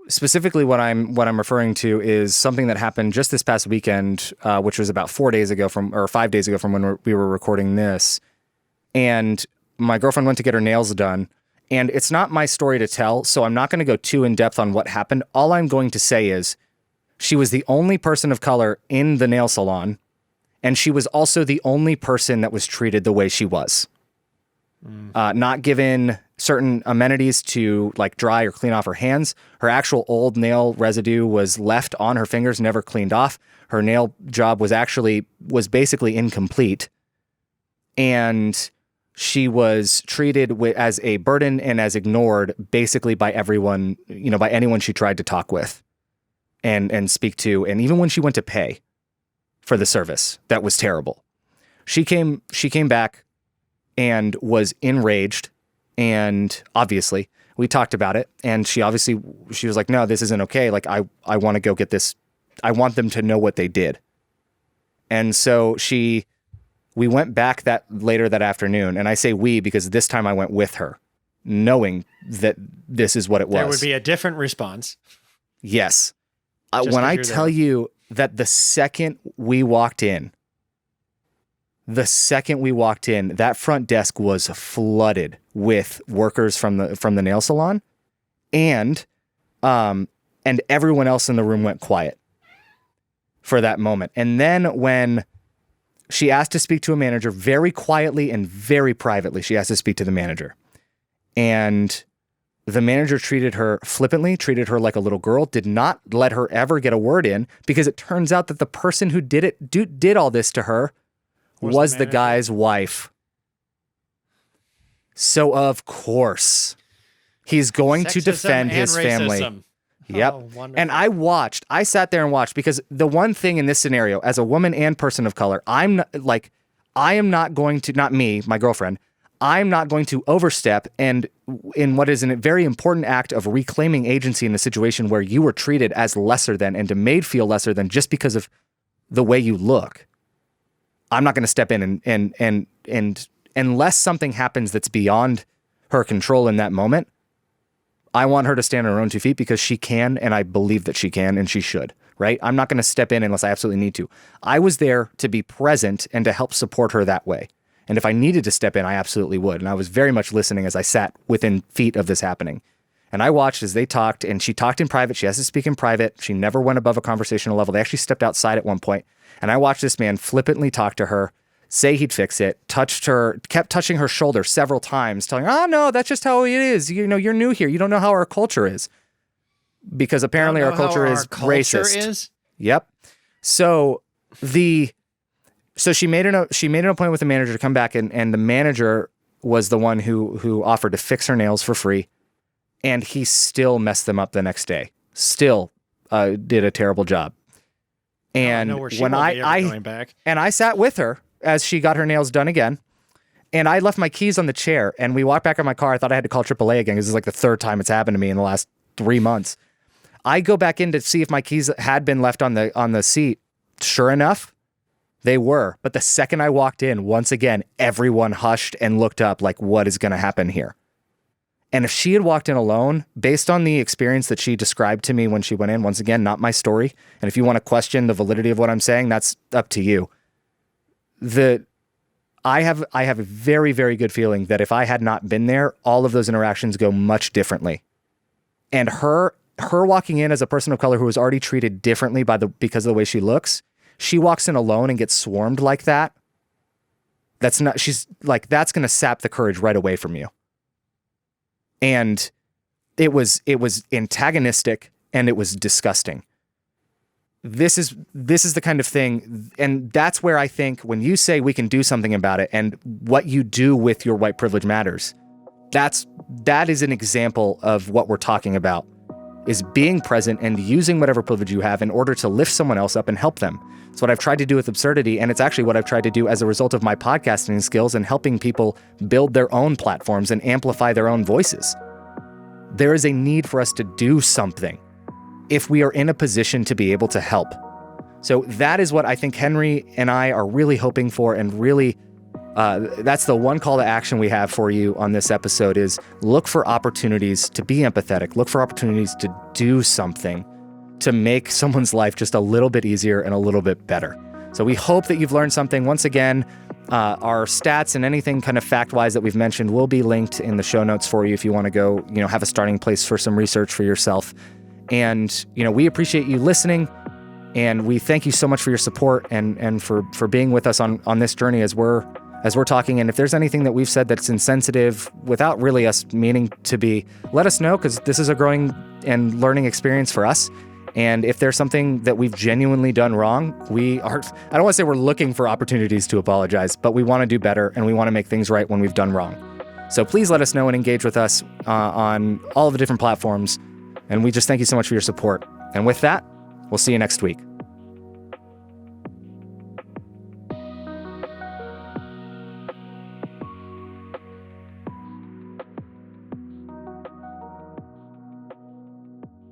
specifically what I'm referring to is something that happened just this past weekend, which was about 5 days ago from when we were recording this. And my girlfriend went to get her nails done. And it's not my story to tell, so I'm not going to go too in depth on what happened. All I'm going to say is she was the only person of color in the nail salon. And she was also the only person that was treated the way she was. Not given certain amenities to dry or clean off her hands. Her actual old nail residue was left on her fingers, never cleaned off. Her nail job was basically incomplete. And she was treated as a burden and as ignored basically by everyone, by anyone she tried to talk with and speak to. And even when she went to pay for the service, that was terrible. She came back and was enraged, and obviously we talked about it, and she was like, no, this isn't okay. I want to go get this. I want them to know what they did. And so we went back later that afternoon, and I say we because this time I went with her, knowing that this is what it was. There would be a different response. Yes. When I tell you that the second we walked in, that front desk was flooded with workers from the nail salon, and everyone else in the room went quiet for that moment. And then when she asked to speak to a manager, very quietly and very privately, she asked to speak to the manager. And The manager treated her flippantly, treated her like a little girl, did not let her ever get a word in, because it turns out that the person who did all this to her was the guy's wife. So of course, he's going to defend his family. Yep. Oh, and I sat there and watched, because the one thing in this scenario, as a woman and person of color, I am not going to, not me, my girlfriend, I'm not going to overstep and in what is a very important act of reclaiming agency in a situation where you were treated as lesser than and made feel lesser than just because of the way you look. I'm not going to step in and unless something happens that's beyond her control in that moment, I want her to stand on her own 2 feet, because she can, and I believe that she can, and she should, right? I'm not going to step in unless I absolutely need to. I was there to be present and to help support her that way. And if I needed to step in, I absolutely would. And I was very much listening as I sat within feet of this happening. And I watched as they talked, and she talked in private. She has to speak in private. She never went above a conversational level. They actually stepped outside at one point. And I watched this man flippantly talk to her, say he'd fix it, touched her, kept touching her shoulder several times, telling her, oh, no, that's just how it is. You know, you're new here. You don't know how our culture is. Because apparently our culture is racist. Yep. So she made an appointment with the manager to come back, and the manager was the one who offered to fix her nails for free. And he still messed them up the next day. Still did a terrible job. And when I sat with her as she got her nails done again, and I left my keys on the chair, and we walked back in my car. I thought I had to call AAA again, because this is like the third time it's happened to me in the last 3 months. I go back in to see if my keys had been left on the seat. Sure enough, they were. But the second I walked in, once again, everyone hushed and looked up like, what is going to happen here? And if she had walked in alone, based on the experience that she described to me when she went in, once again, not my story. And if you want to question the validity of what I'm saying, that's up to you. I have a very, very good feeling that if I had not been there, all of those interactions go much differently. And her walking in as a person of color who was already treated differently because of the way she looks, she walks in alone and gets swarmed like that. That's going to sap the courage right away from you. And it was antagonistic, and it was disgusting. This is the kind of thing, and that's where I think when you say we can do something about it, and what you do with your white privilege matters, that is an example of what we're talking about, is being present and using whatever privilege you have in order to lift someone else up and help them. It's what I've tried to do with Absurdity, and it's actually what I've tried to do as a result of my podcasting skills and helping people build their own platforms and amplify their own voices. There is a need for us to do something if we are in a position to be able to help. So that is what I think Henry and I are really hoping for, and really that's the one call to action we have for you on this episode, is look for opportunities to be empathetic, look for opportunities to do something to make someone's life just a little bit easier and a little bit better. So we hope that you've learned something. Once again, our stats and anything kind of fact-wise that we've mentioned will be linked in the show notes for you if you want to go, have a starting place for some research for yourself. And, we appreciate you listening, and we thank you so much for your support and for being with us on this journey as we're talking. And if there's anything that we've said that's insensitive without really us meaning to be, let us know, because this is a growing and learning experience for us. And if there's something that we've genuinely done wrong, I don't want to say we're looking for opportunities to apologize, but we want to do better, and we want to make things right when we've done wrong. So please let us know and engage with us on all of the different platforms. And we just thank you so much for your support. And with that, we'll see you next week.